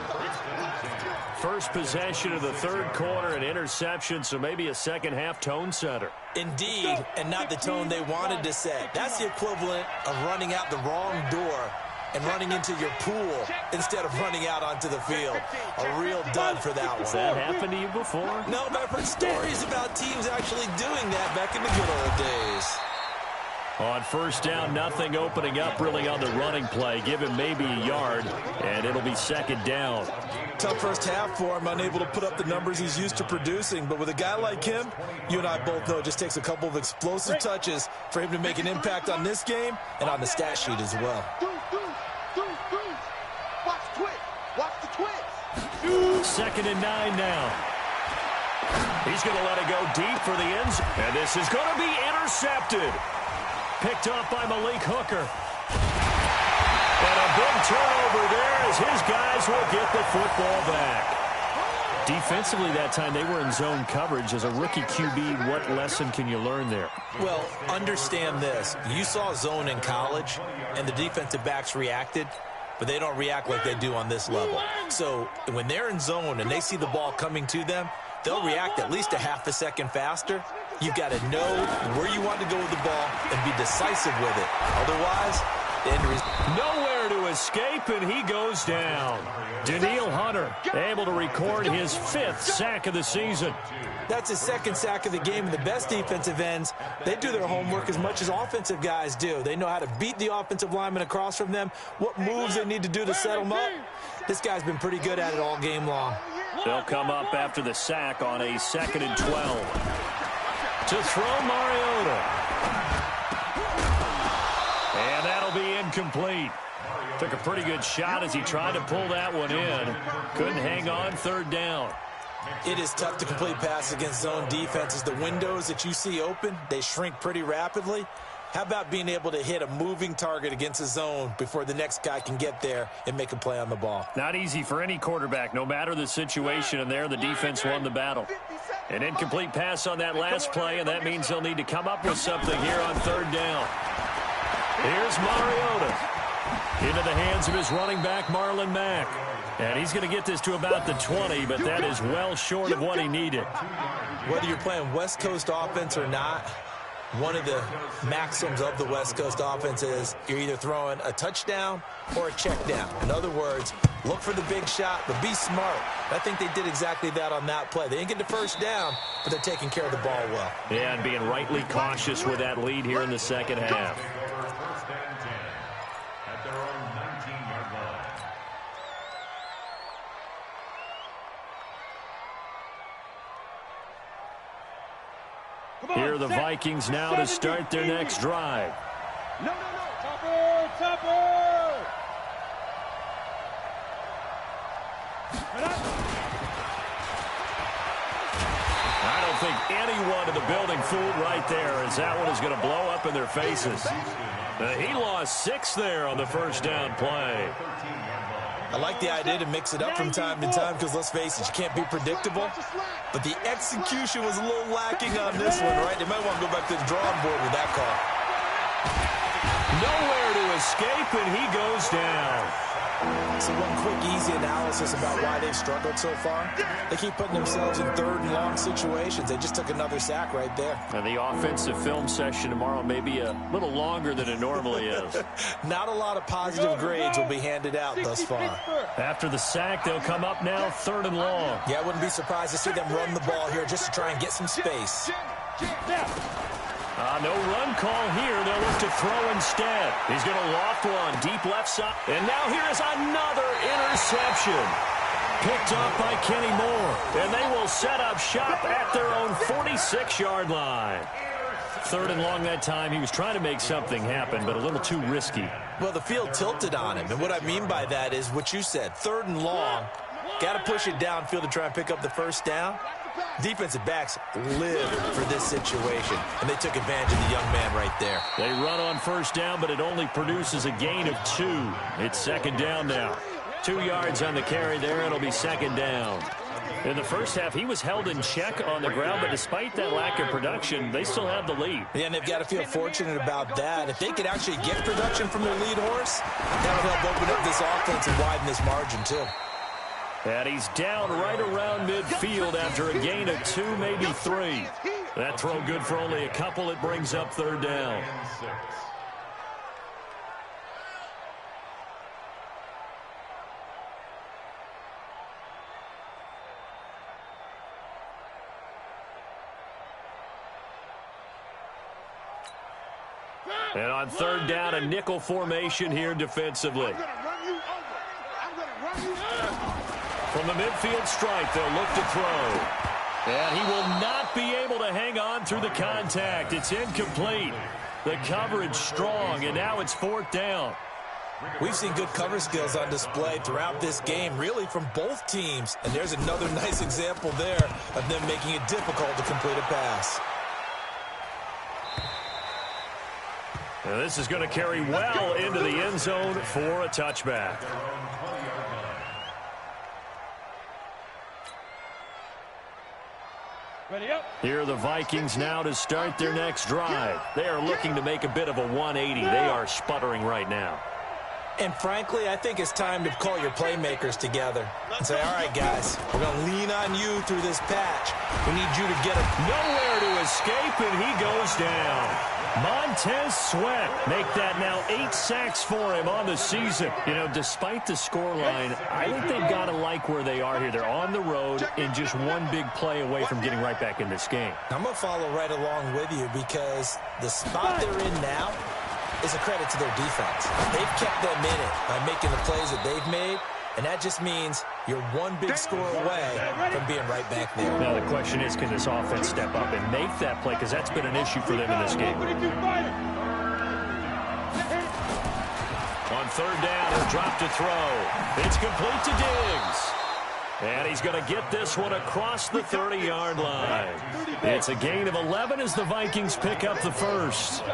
First possession of the third quarter, an interception, so maybe a second-half tone setter. Indeed, and not the tone they wanted to set. That's the equivalent of running out the wrong door and running into your pool instead of running out onto the field. A real dud for that one. Has that happened to you before? No, but I've heard stories about teams actually doing that back in the good old days. On first down, nothing opening up really on the running play. Give him maybe a yard, and it'll be second down. Tough first half for him, unable to put up the numbers he's used to producing. But with a guy like him, you and I both know it just takes a couple of explosive touches for him to make an impact on this game and on the stat sheet as well. Watch the twist. Second and 9 now. He's going to let it go deep for the end zone. And this is going to be intercepted. Picked up by Malik Hooker. And a big turnover there as his guys will get the football back. Defensively that time, they were in zone coverage. As a rookie QB, what lesson can you learn there? Well, understand this. You saw zone in college, and the defensive backs reacted, but they don't react like they do on this level. So when they're in zone and they see the ball coming to them, they'll react at least a half a second faster. You've got to know where you want to go with the ball and be decisive with it. Otherwise, the injuries. Nowhere to escape, and he goes down. Danielle Hunter able to record his 5th sack of the season. That's his 2nd sack of the game, and the best defensive ends, they do their homework as much as offensive guys do. They know how to beat the offensive lineman across from them, what moves they need to do to set them up. This guy's been pretty good at it all game long. They'll come up after the sack on a 2nd and 12. To throw Mariota. And that'll be incomplete. Took a pretty good shot as he tried to pull that one in. Couldn't hang on, third down. It is tough to complete passes against zone defenses. The windows that you see open, they shrink pretty rapidly. How about being able to hit a moving target against a zone before the next guy can get there and make a play on the ball? Not easy for any quarterback, no matter the situation, and there the defense won the battle. An incomplete pass on that last play, and that means they'll need to come up with something here on third down. Here's Mariota into the hands of his running back, Marlon Mack. And he's going to get this to about the 20, but that is well short of what he needed. Whether you're playing West Coast offense or not, one of the maxims of the West Coast offense is you're either throwing a touchdown or a check down. In other words, look for the big shot, but be smart. I think they did exactly that on that play. They didn't get the first down, but they're taking care of the ball well. Yeah, and being rightly cautious with that lead here in the second half. First and 10 at their own 19-yard line. Here are the Vikings now to start their next drive. No. Topper! I don't think anyone in the building fooled right there, as that one is going to blow up in their faces. He lost 6 there on the first down play. I like the idea to mix it up from time to time because, let's face it, you can't be predictable. But the execution was a little lacking on this one, right? They might want to go back to the drawing board with that call. Nowhere to escape, and he goes down. So one quick, easy analysis about why they've struggled so far. They keep putting themselves in third and long situations. They just took another sack right there. And the offensive film session tomorrow may be a little longer than it normally is. Not a lot of positive grades will be handed out thus far. After the sack, they'll come up now third and long. Yeah, I wouldn't be surprised to see them run the ball here just to try and get some space. No run call here. They'll look to throw instead. He's going to loft one deep left side. And now here is another interception. Picked up by Kenny Moore. And they will set up shop at their own 46-yard line. Third and long that time. He was trying to make something happen, but a little too risky. Well, the field tilted on him. And what I mean by that is what you said. Third and long. Got to push it downfield to try and pick up the first down. Defensive backs live for this situation, and they took advantage of the young man right there. They run on first down, but it only produces a gain of 2. It's second down now. 2 yards on the carry there. It'll be second down. In the first half, he was held in check on the ground, but despite that lack of production, they still have the lead. Yeah, and they've got to feel fortunate about that. If they could actually get production from their lead horse, that would help open up this offense and widen this margin, too. And he's down right around midfield after a gain of 2, maybe 3. That throw good for only a couple. It brings up third down. And on third down, a nickel formation here defensively. From the midfield stripe, they'll look to throw. And he will not be able to hang on through the contact. It's incomplete. The coverage strong, and now it's fourth down. We've seen good cover skills on display throughout this game, really from both teams. And there's another nice example there of them making it difficult to complete a pass. Now this is going to carry well into the end zone for a touchback. Here are the Vikings now to start their next drive. They are looking to make a bit of a 180. They are sputtering right now. And frankly, I think it's time to call your playmakers together and say, all right, guys, we're going to lean on you through this patch. We need you to get it. Nowhere to escape, and he goes down. Montez Sweat make that now 8 sacks for him on the season. You know, despite the scoreline, I think they've got to like where they are here. They're on the road and just one big play away from getting right back in this game. I'm going to follow right along with you because the spot they're in now is a credit to their defense. They've kept them in it by making the plays that they've made, and that just means you're one big score away from being right back there. Now the question is, can this offense step up and make that play? Because that's been an issue for them in this game. On third down, he'll drop to throw. It's complete to Diggs. And he's going to get this one across the 30-yard line. It's a gain of 11 as the Vikings pick up the first.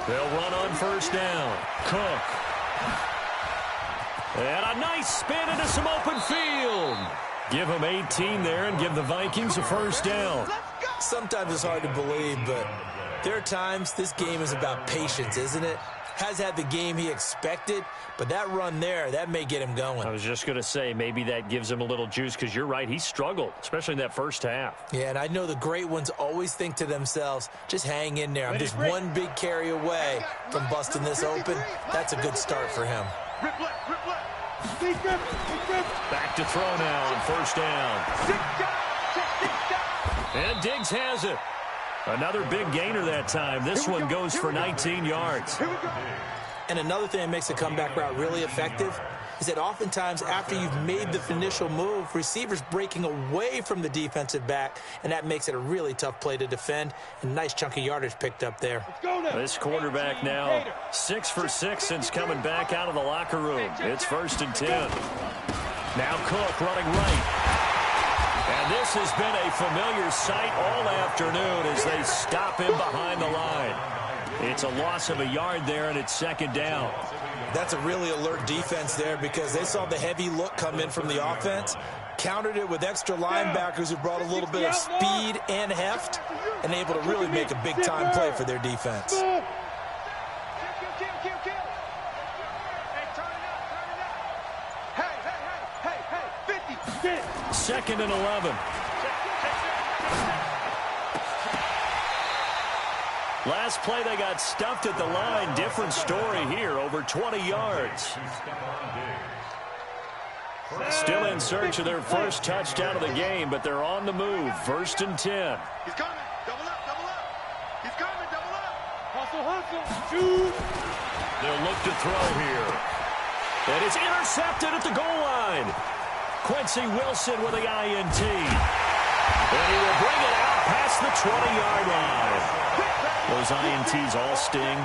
They'll run on first down. Cook. And a nice spin into some open field. Give them 18 there and give the Vikings a first down. Sometimes it's hard to believe, but there are times this game is about patience, isn't it? Has had the game he expected, but that run there, that may get him going. I was just going to say, maybe that gives him a little juice, because you're right, he struggled, especially in that first half. Yeah, and I know the great ones always think to themselves, just hang in there. I'm just one big carry away from busting this open. That's a good start for him. Back to throw now on first down. And Diggs has it. Another big gainer that time. This one goes for 19 yards. And another thing that makes a comeback route really effective is that oftentimes after you've made the initial move, receivers breaking away from the defensive back, and that makes it a really tough play to defend. A nice chunk of yardage picked up there. This quarterback now 6 for 6 since coming back out of the locker room. It's 1st and 10. Now Cook running right. And this has been a familiar sight all afternoon as they stop him behind the line. It's a loss of a yard there, and it's second down. That's a really alert defense there because they saw the heavy look come in from the offense, countered it with extra linebackers who brought a little bit of speed and heft, and able to really make a big-time play for their defense. Second and 11. Last play, they got stuffed at the line. Different story here, over 20 yards. Still in search of their first touchdown of the game, but they're on the move. 1st and 10. He's coming. Double up, double up. He's coming, double up. Hustle, hustle. Shoot. They'll look to throw here. And it's intercepted at the goal line. Quincy Wilson with the INT. And he will bring it out past the 20-yard line. Those INTs all sting.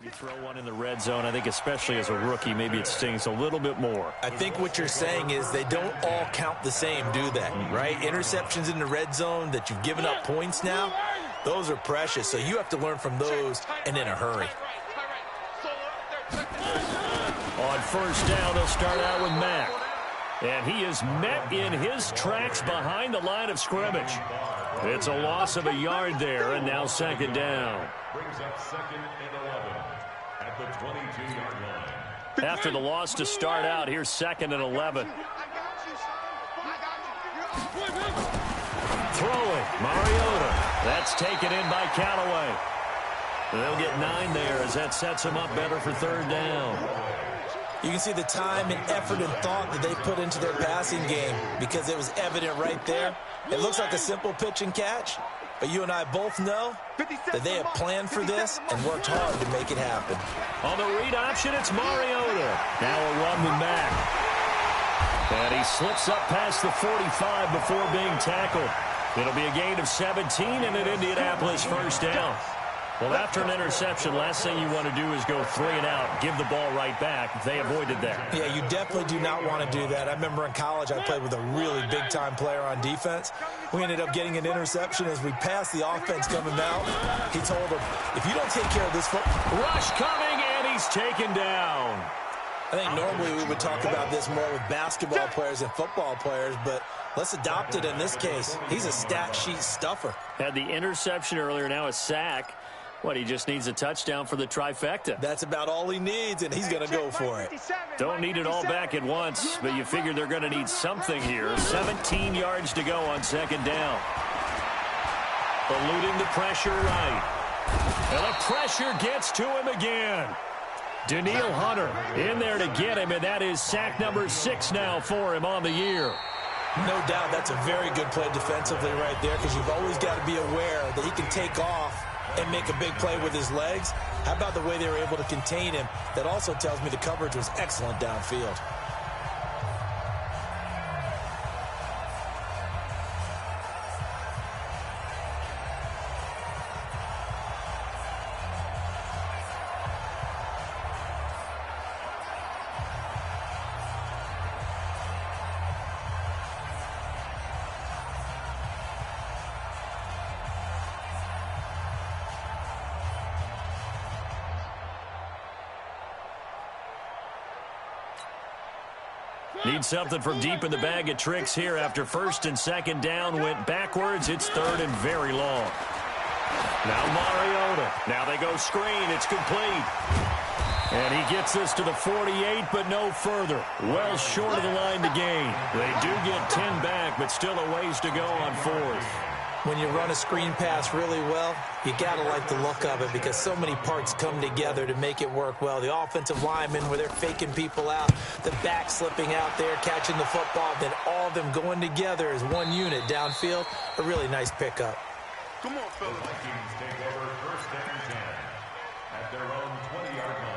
You throw one in the red zone, I think especially as a rookie, maybe it stings a little bit more. I think what you're saying is they don't all count the same, do they? Right? Interceptions in the red zone that you've given up points now, those are precious. So you have to learn from those and in a hurry. On first down, they'll start out with Mack. And he is met in his tracks behind the line of scrimmage. It's a loss of a yard there, and now second down. Brings up 2nd and 11 at the 22-yard line. After the loss to start out, here's 2nd and 11. Throwing, Mariota. That's taken in by Callaway. They'll get 9 there as that sets them up better for third down. You can see the time and effort and thought that they put into their passing game because it was evident right there. It looks like a simple pitch and catch, but you and I both know that they have planned for this and worked hard to make it happen. On the read option, it's Mariota. Now a run with Mack. And he slips up past the 45 before being tackled. It'll be a gain of 17 and an Indianapolis first down. Well, after an interception, last thing you want to do is go 3 and out, give the ball right back. They avoided that. Yeah, you definitely do not want to do that. I remember in college I played with a really big-time player on defense. We ended up getting an interception as we passed the offense coming out. He told him, if you don't take care of this football... Rush coming, and he's taken down. I think normally we would talk about this more with basketball players and football players, but let's adopt it in this case. He's a stat sheet stuffer. Had the interception earlier, now a sack. What, he just needs a touchdown for the trifecta. That's about all he needs, and he's going to go for it. Don't need it all back at once, but you figure they're going to need something here. 17 yards to go on second down. Eluding the pressure right. And the pressure gets to him again. Daniil Hunter in there to get him, and that is sack number 6 now for him on the year. No doubt that's a very good play defensively right there because you've always got to be aware that he can take off and make a big play with his legs. How about the way they were able to contain him? That also tells me the coverage was excellent downfield. Need something from deep in the bag of tricks here after first and second down went backwards. It's third and very long. Now Mariota. Now they go screen. It's complete. And he gets this to the 48, but no further. Well short of the line to gain. They do get 10 back, but still a ways to go on fourth. When you run a screen pass really well, you got to like the look of it because so many parts come together to make it work well. The offensive linemen, where they're faking people out, the back slipping out there, catching the football, then all of them going together as one unit downfield. A really nice pickup. Come on, fellas. The Vikings take over first and 10 at their own 20-yard line.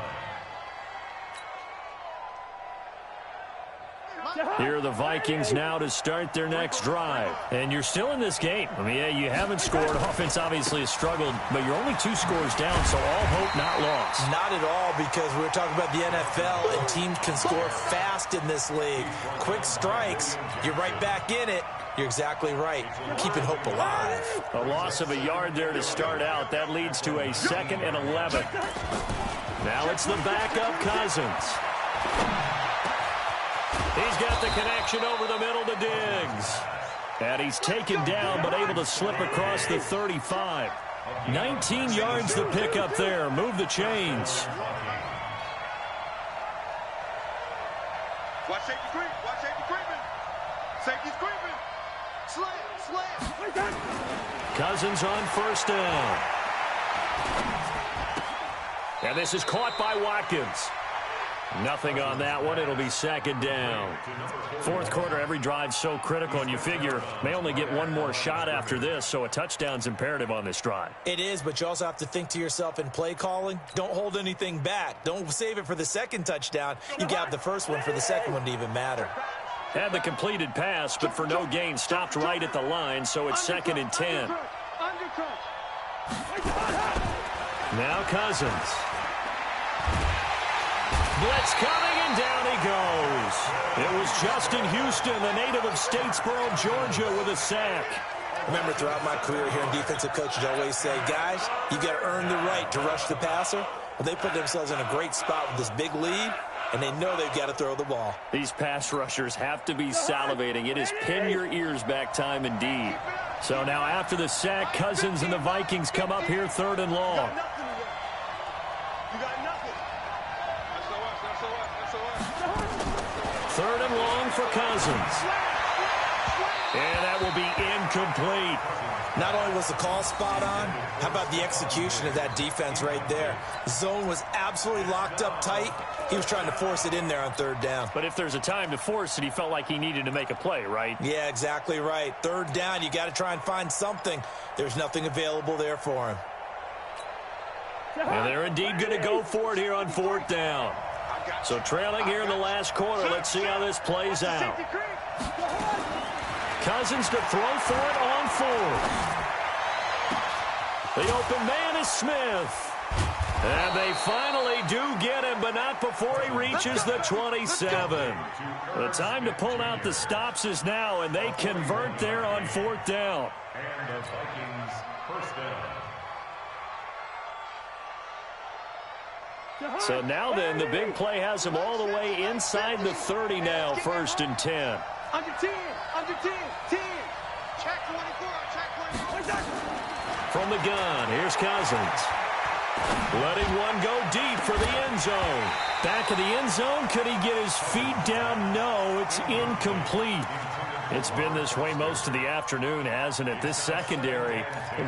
Here are the Vikings now to start their next drive. And you're still in this game. I mean, yeah, you haven't scored. Offense obviously has struggled, but you're only 2 scores down, so all hope not lost. Not at all, because we're talking about the NFL, and teams can score fast in this league. Quick strikes, you're right back in it. You're exactly right. Keeping hope alive. A loss of a yard there to start out. That leads to a 2nd and 11. Now it's the backup Cousins. He's got the connection over the middle to Diggs. And he's taken down, but able to slip across the 35. 19 yards the pickup there. Move the chains. Watch safety creep. Watch safety creeping. Safety's creeping. Slam. Cousins on first down. And this is caught by Watkins. Nothing on that one. It'll be second down. Fourth quarter, every drive's so critical, and you figure may only get one more shot after this, so a touchdown's imperative on this drive. It is, but you also have to think to yourself in play calling, don't hold anything back. Don't save it for the second touchdown. You got the first one for the second one to even matter. Had the completed pass, but for no gain, stopped right at the line, so it's 2nd and 10. Now Cousins. Blitz coming, and down he goes. It was Justin Houston, the native of Statesboro, Georgia, with a sack. Remember, throughout my career here in defensive coaches, I always say, guys, you got to earn the right to rush the passer. Well, they put themselves in a great spot with this big lead, and they know they've got to throw the ball. These pass rushers have to be salivating. It is pin your ears back time indeed. So now after the sack, Cousins and the Vikings come up here 3rd and long. You got nothing. That's 3rd and long for Cousins. And that will be incomplete. Not only was the call spot on, how about the execution of that defense right there? Zone was absolutely locked up tight. He was trying to force it in there on 3rd down. But if there's a time to force it, he felt like he needed to make a play, right? Yeah, exactly right. 3rd down, you got to try and find something. There's nothing available there for him. And they're indeed going to go for it here on 4th down. So trailing here in the last quarter. Let's see how this plays out. Cousins to throw for it on 4th. The open man is Smith. And they finally do get him, but not before he reaches the 27. The time to pull out the stops is now, and they convert there on 4th down. And the Vikings first down. So now then, the big play has him all the way inside the 30 now, 1st and 10. Under 10, 10. Check 24, check 24. From the gun, here's Cousins. Letting one go deep for the end zone. Back of the end zone, could he get his feet down? No, it's incomplete. It's been this way most of the afternoon, hasn't it? This secondary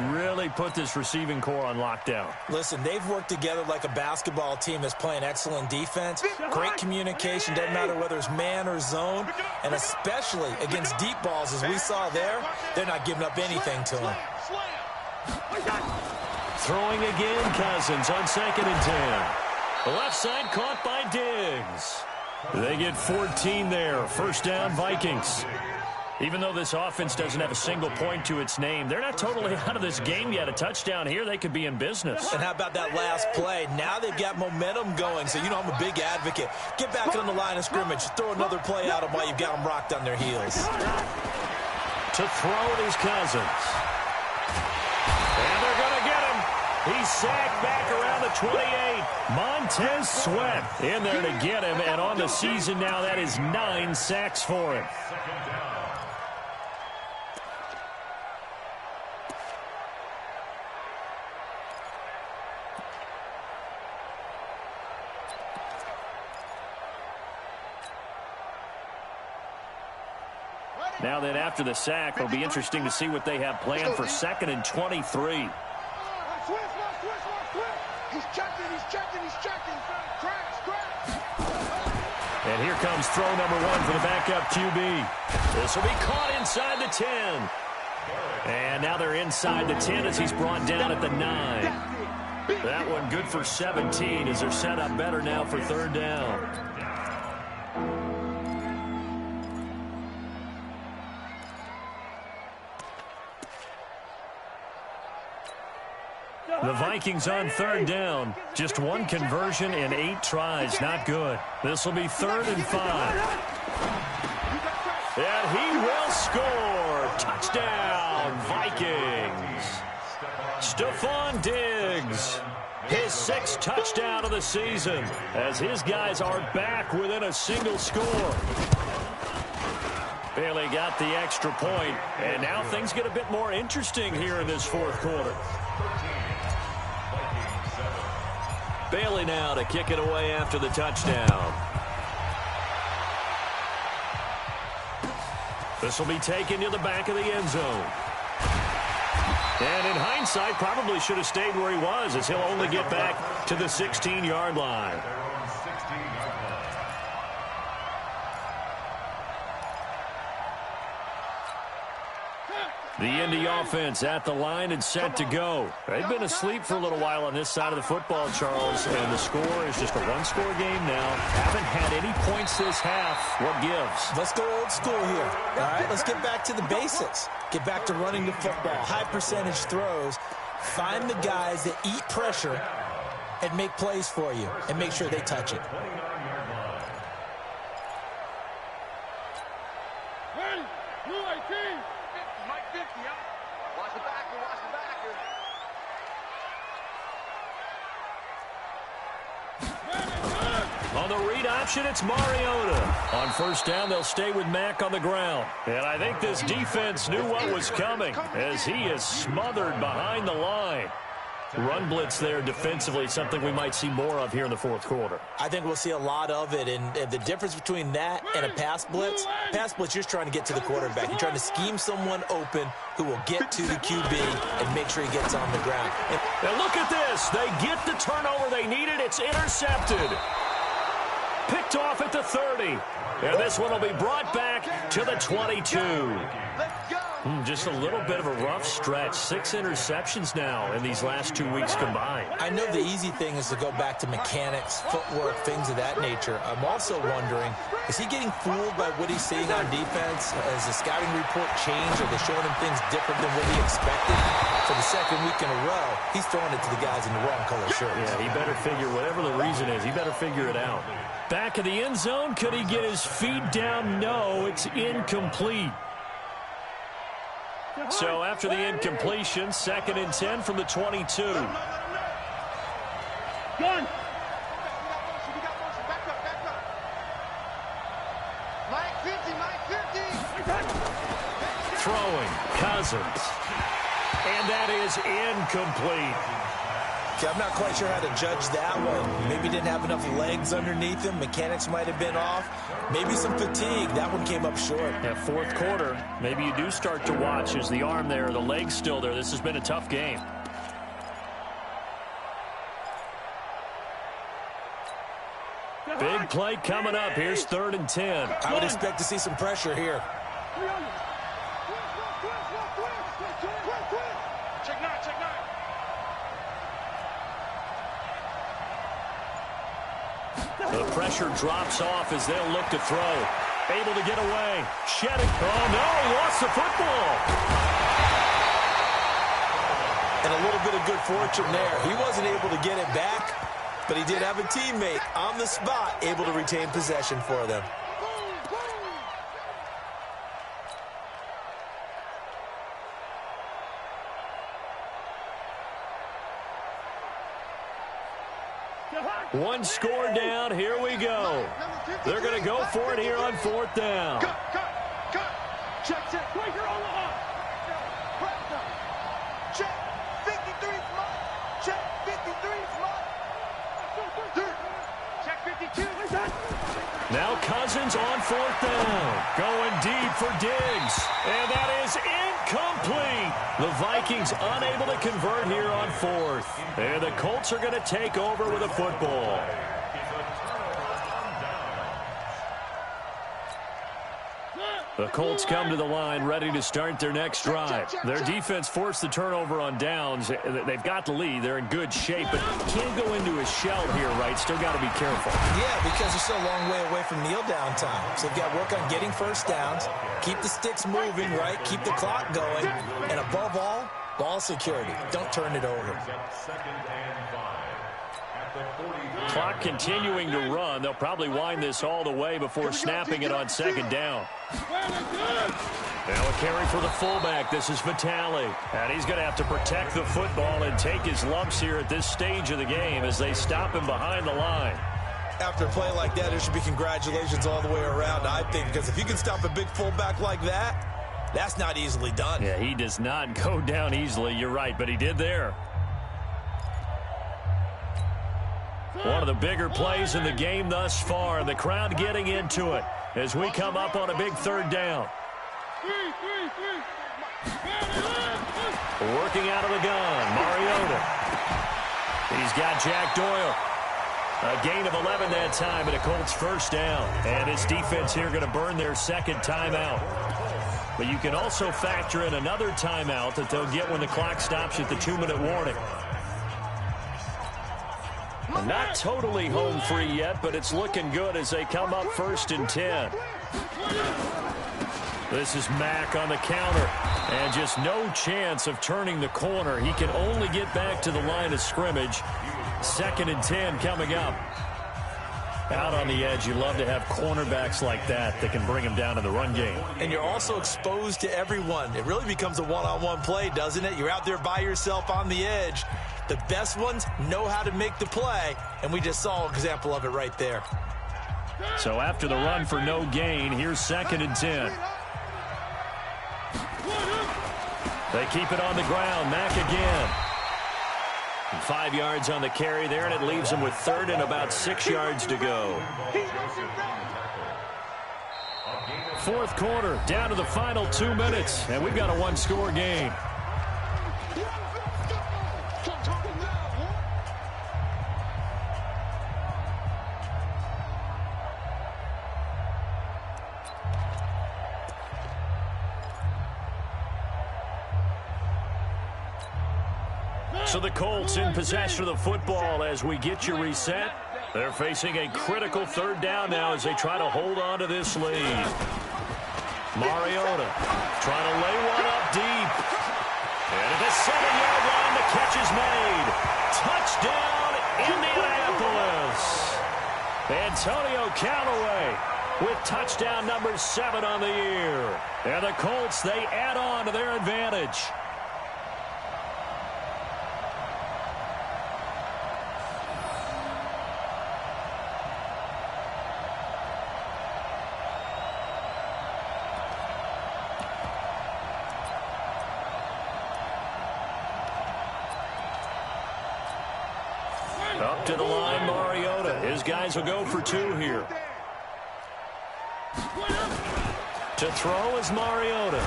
really put this receiving core on lockdown. Listen, they've worked together like a basketball team that's playing excellent defense. Great communication, doesn't matter whether it's man or zone. And especially against deep balls, as we saw there, they're not giving up anything to him. Throwing again, Cousins on 2nd and 10. The left side caught by Diggs. They get 14 there. 1st down, Vikings. Even though this offense doesn't have a single point to its name, they're not totally out of this game yet. A touchdown here, they could be in business. And how about that last play? Now they've got momentum going, so you know I'm a big advocate. Get back on the line of scrimmage. Throw another play at them while you've got them rocked on their heels. To throw it is Cousins. And they're going to get him. He's sacked back around the 28. Montez Sweat in there to get him. And on the season now, that is 9 sacks for him. Now then, after the sack, it'll be interesting to see what they have planned for 2nd and 23. He's checking. And here comes throw number 1 for the backup QB. This will be caught inside the 10. And now they're inside the 10 as he's brought down at the 9. That one good for 17 as they're set up better now for 3rd down. The Vikings on 3rd down. Just 1 conversion in 8 tries. Not good. This will be 3rd and 5. And he will score. Touchdown, Vikings. Stephon Diggs. His 6th touchdown of the season as his guys are back within a single score. Bailey got the extra point, and now things get a bit more interesting here in this 4th quarter. Bailey now to kick it away after the touchdown. This will be taken to the back of the end zone. And in hindsight, probably should have stayed where he was as he'll only get back to the 16-yard line. The Indy offense at the line and set to go. They've been asleep for a little while on this side of the football, Charles, and the score is just a 1-score game now. Haven't had any points this half. What gives? Let's go old school here. All right, let's get back to the basics. Get back to running the football, high percentage throws. Find the guys that eat pressure and make plays for you and make sure they touch it. Ready? Blue 18. Mike 50, huh? Watch the backer, watch the backer. On the read option, it's Mariota. On first down, they'll stay with Mack on the ground. And I think this defense knew what was coming as he is smothered behind the line. Run blitz there defensively, something we might see more of here in the fourth quarter. I think we'll see a lot of it, and the difference between that and a pass blitz, you're just trying to get to the quarterback. You're trying to scheme someone open who will get to the QB and make sure he gets on the ground. Now look at this. They get the turnover they needed. It's intercepted. Picked off at the 30. And this one will be brought back to the 22. Let's go. Just a little bit of a rough stretch. 6 interceptions now in these last 2 weeks combined. I know the easy thing is to go back to mechanics, footwork, things of that nature. I'm also wondering, is he getting fooled by what he's seeing on defense? Has the scouting report changed? Are they showing him things different than what he expected? For the second week in a row, he's throwing it to the guys in the wrong color shirts. Yeah, he better figure, whatever the reason is, he better figure it out. Back in the end zone, could he get his feet down? No, it's incomplete. So after the incompletion, 2nd and 10 from the 22. Gun. We got motion. Back up, back up. Mike 50. Throwing, Cousins. And that is incomplete. Okay, I'm not quite sure how to judge that one. Maybe didn't have enough legs underneath him. Mechanics might have been off. Maybe some fatigue. That one came up short. At fourth quarter, maybe you do start to watch. Is the arm there, the leg's still there? This has been a tough game. Big play coming up. Here's 3rd and 10. I would expect to see some pressure here. Check 9, check 9. The pressure drops off as they'll look to throw. Able to get away. Shedding. Oh, no, he lost the football. And a little bit of good fortune there. He wasn't able to get it back, but he did have a teammate on the spot able to retain possession for them. One score down. Here we go. They're going to go for it here on 4th down. Cut. Check. Breaker on the hop. Check. 53 smart. Check. 53 smart. Check 52. Now Cousins on 4th down. Going deep for Diggs. And that is incomplete. The Vikings unable to convert here on 4th. And the Colts are going to take over with a football. The Colts come to the line ready to start their next drive. Their defense forced the turnover on downs. They've got the lead. They're in good shape, but can't go into a shell here, right? Still got to be careful. Yeah, because they're still a long way away from kneel down time. So they've got to work on getting first downs, keep the sticks moving, right? Keep the clock going, and above all, ball security. Don't turn it over. Clock continuing to run. They'll probably wind this all the way before snapping it on 2nd down. Now a carry for the fullback. This is Vitale. And he's going to have to protect the football and take his lumps here at this stage of the game as they stop him behind the line. After a play like that, there should be congratulations all the way around, I think, because if you can stop a big fullback like that, that's not easily done. Yeah, he does not go down easily. You're right, but he did there. One of the bigger plays in the game thus far, and the crowd getting into it as we come up on a big 3rd down. Working out of the gun, Mariota. He's got Jack Doyle. A gain of 11 that time, and a Colts 1st down. And his defense here going to burn their 2nd timeout. But you can also factor in another timeout that they'll get when the clock stops at the 2-minute warning. Not totally home free yet, but it's looking good as they come up 1st and 10. This is Mack on the counter. And just no chance of turning the corner. He can only get back to the line of scrimmage. 2nd and 10 coming up. Out on the edge, you love to have cornerbacks like that can bring him down in the run game. And you're also exposed to everyone. It really becomes a one-on-one play, doesn't it? You're out there by yourself on the edge. The best ones know how to make the play, and we just saw an example of it right there. So after the run for no gain, here's 2nd and 10. They keep it on the ground. Mack again. 5 yards on the carry there, and it leaves them with 3rd and about 6 yards to go. 4th quarter, down to the final 2 minutes, and we've got a one-score game. So the Colts in possession of the football as we get you reset. They're facing a critical 3rd down now as they try to hold on to this lead. Mariota trying to lay one up deep. And at the 7-yard line, the catch is made. Touchdown, Indianapolis. Antonio Callaway with touchdown number 7 on the year. And the Colts, they add on to their advantage. Up to the line, Mariota. His guys will go for 2 here. To throw is Mariota.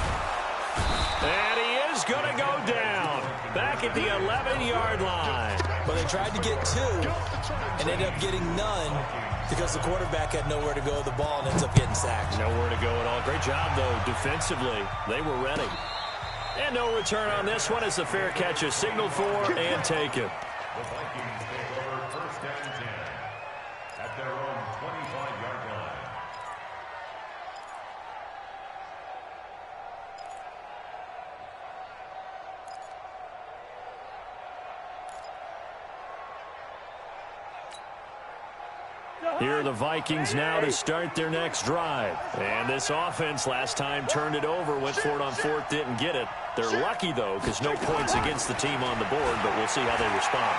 And he is going to go down. Back at the 11-yard line. But they tried to get 2 and ended up getting none because the quarterback had nowhere to go with the ball and ends up getting sacked. Nowhere to go at all. Great job, though, defensively. They were ready. And no return on this one as the fair catch is signaled for and taken. The Vikings take over 1st and 10 at their own 25-yard line. Here are the Vikings now to start their next drive. And this offense last time turned it over, went for it on 4th, didn't get it. They're lucky, though, because no points against the team on the board, but we'll see how they respond.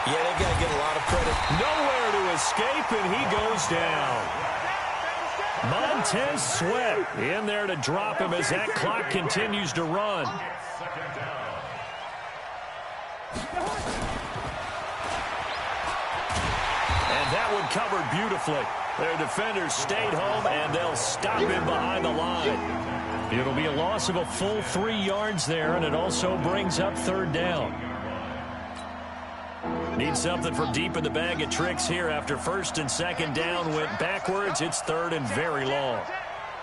Yeah, they've got to get a lot of credit. Nowhere to escape, and he goes down. Montez Sweat in there to drop him as that clock continues to run. And that one covered beautifully. Their defenders stayed home, and they'll stop him behind the line. It'll be a loss of a full 3 yards there, and it also brings up 3rd down. Need something from deep in the bag of tricks here after 1st and 2nd down went backwards. It's 3rd and very long.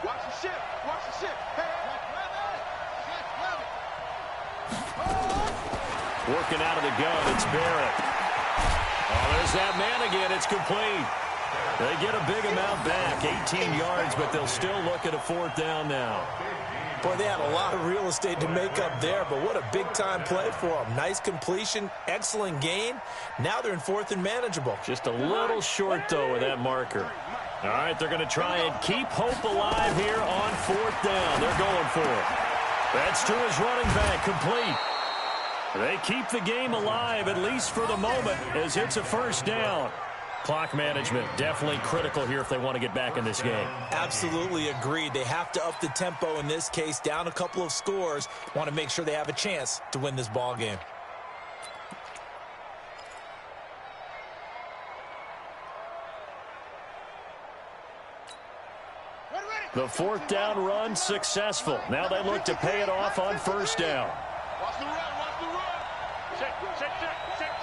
Watch the ship. Watch the ship. Working out of the gun, it's Barrett. Oh, there's that man again. It's complete. They get a big amount back, 18 yards, but they'll still look at a 4th down now. Boy, they had a lot of real estate to make up there, but what a big-time play for them. Nice completion, excellent gain. Now they're in 4th and manageable. Just a little short, though, with that marker. All right, they're going to try and keep hope alive here on 4th down. They're going for it. That's to his running back, complete. They keep the game alive, at least for the moment, as it's a 1st down. Clock management definitely critical here if they want to get back in this game. Absolutely agreed. They have to up the tempo in this case, down a couple of scores. Want to make sure they have a chance to win this ball game. The 4th down run successful. Now they look to pay it off on 1st down. Watch the run. Watch the run. Check, check, check, check, check,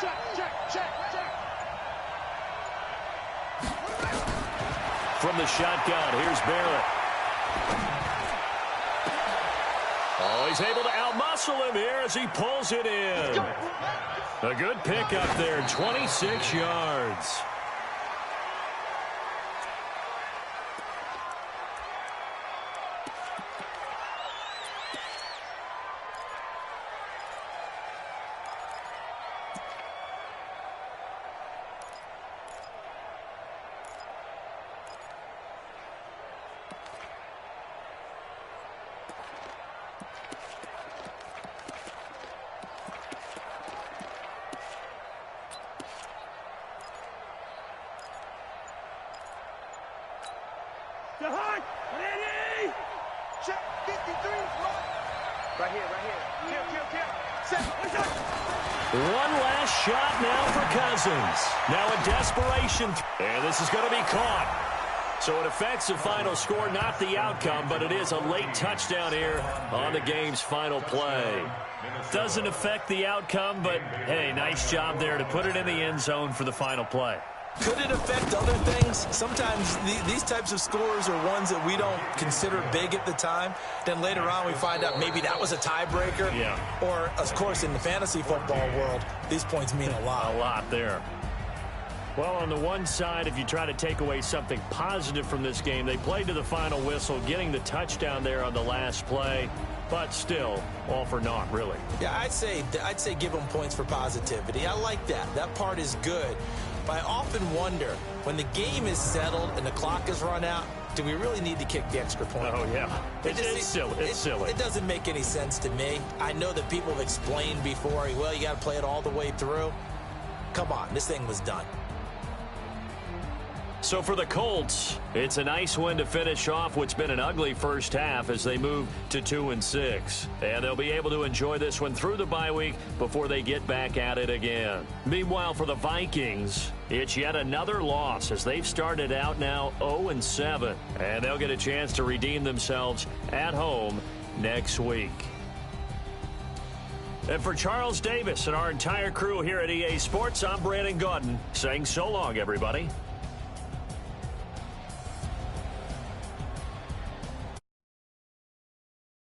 check, check, check, check. From the shotgun, here's Barrett. Oh, he's able to outmuscle him here as he pulls it in. A good pickup there, 26 yards. Ready? Check 53. Right here. Kill. Set. One last shot now for Cousins. Now a desperation. And this is going to be caught. So it affects the final score, not the outcome, but it is a late touchdown here on the game's final play. Doesn't affect the outcome, but, hey, nice job there to put it in the end zone for the final play. Could it affect other things? Sometimes these types of scores are ones that we don't consider big at the time. Then later on we find out maybe that was a tiebreaker. Yeah. Or, of course, in the fantasy football world, these points mean a lot. A lot there. Well, on the one side, if you try to take away something positive from this game, they played to the final whistle, getting the touchdown there on the last play. But still, all for naught, really. Yeah, I'd say give them points for positivity. I like that. That part is good. But I often wonder, when the game is settled and the clock is run out, do we really need to kick the extra point? Oh, yeah. It's silly. It's silly. It doesn't make any sense to me. I know that people have explained before, well, you got to play it all the way through. Come on, this thing was done. So for the Colts, it's a nice win to finish off what's been an ugly first half as they move to 2-6. And they'll be able to enjoy this one through the bye week before they get back at it again. Meanwhile, for the Vikings, it's yet another loss as they've started out now 0-7. And they'll get a chance to redeem themselves at home next week. And for Charles Davis and our entire crew here at EA Sports, I'm Brandon Gaudin saying so long, everybody.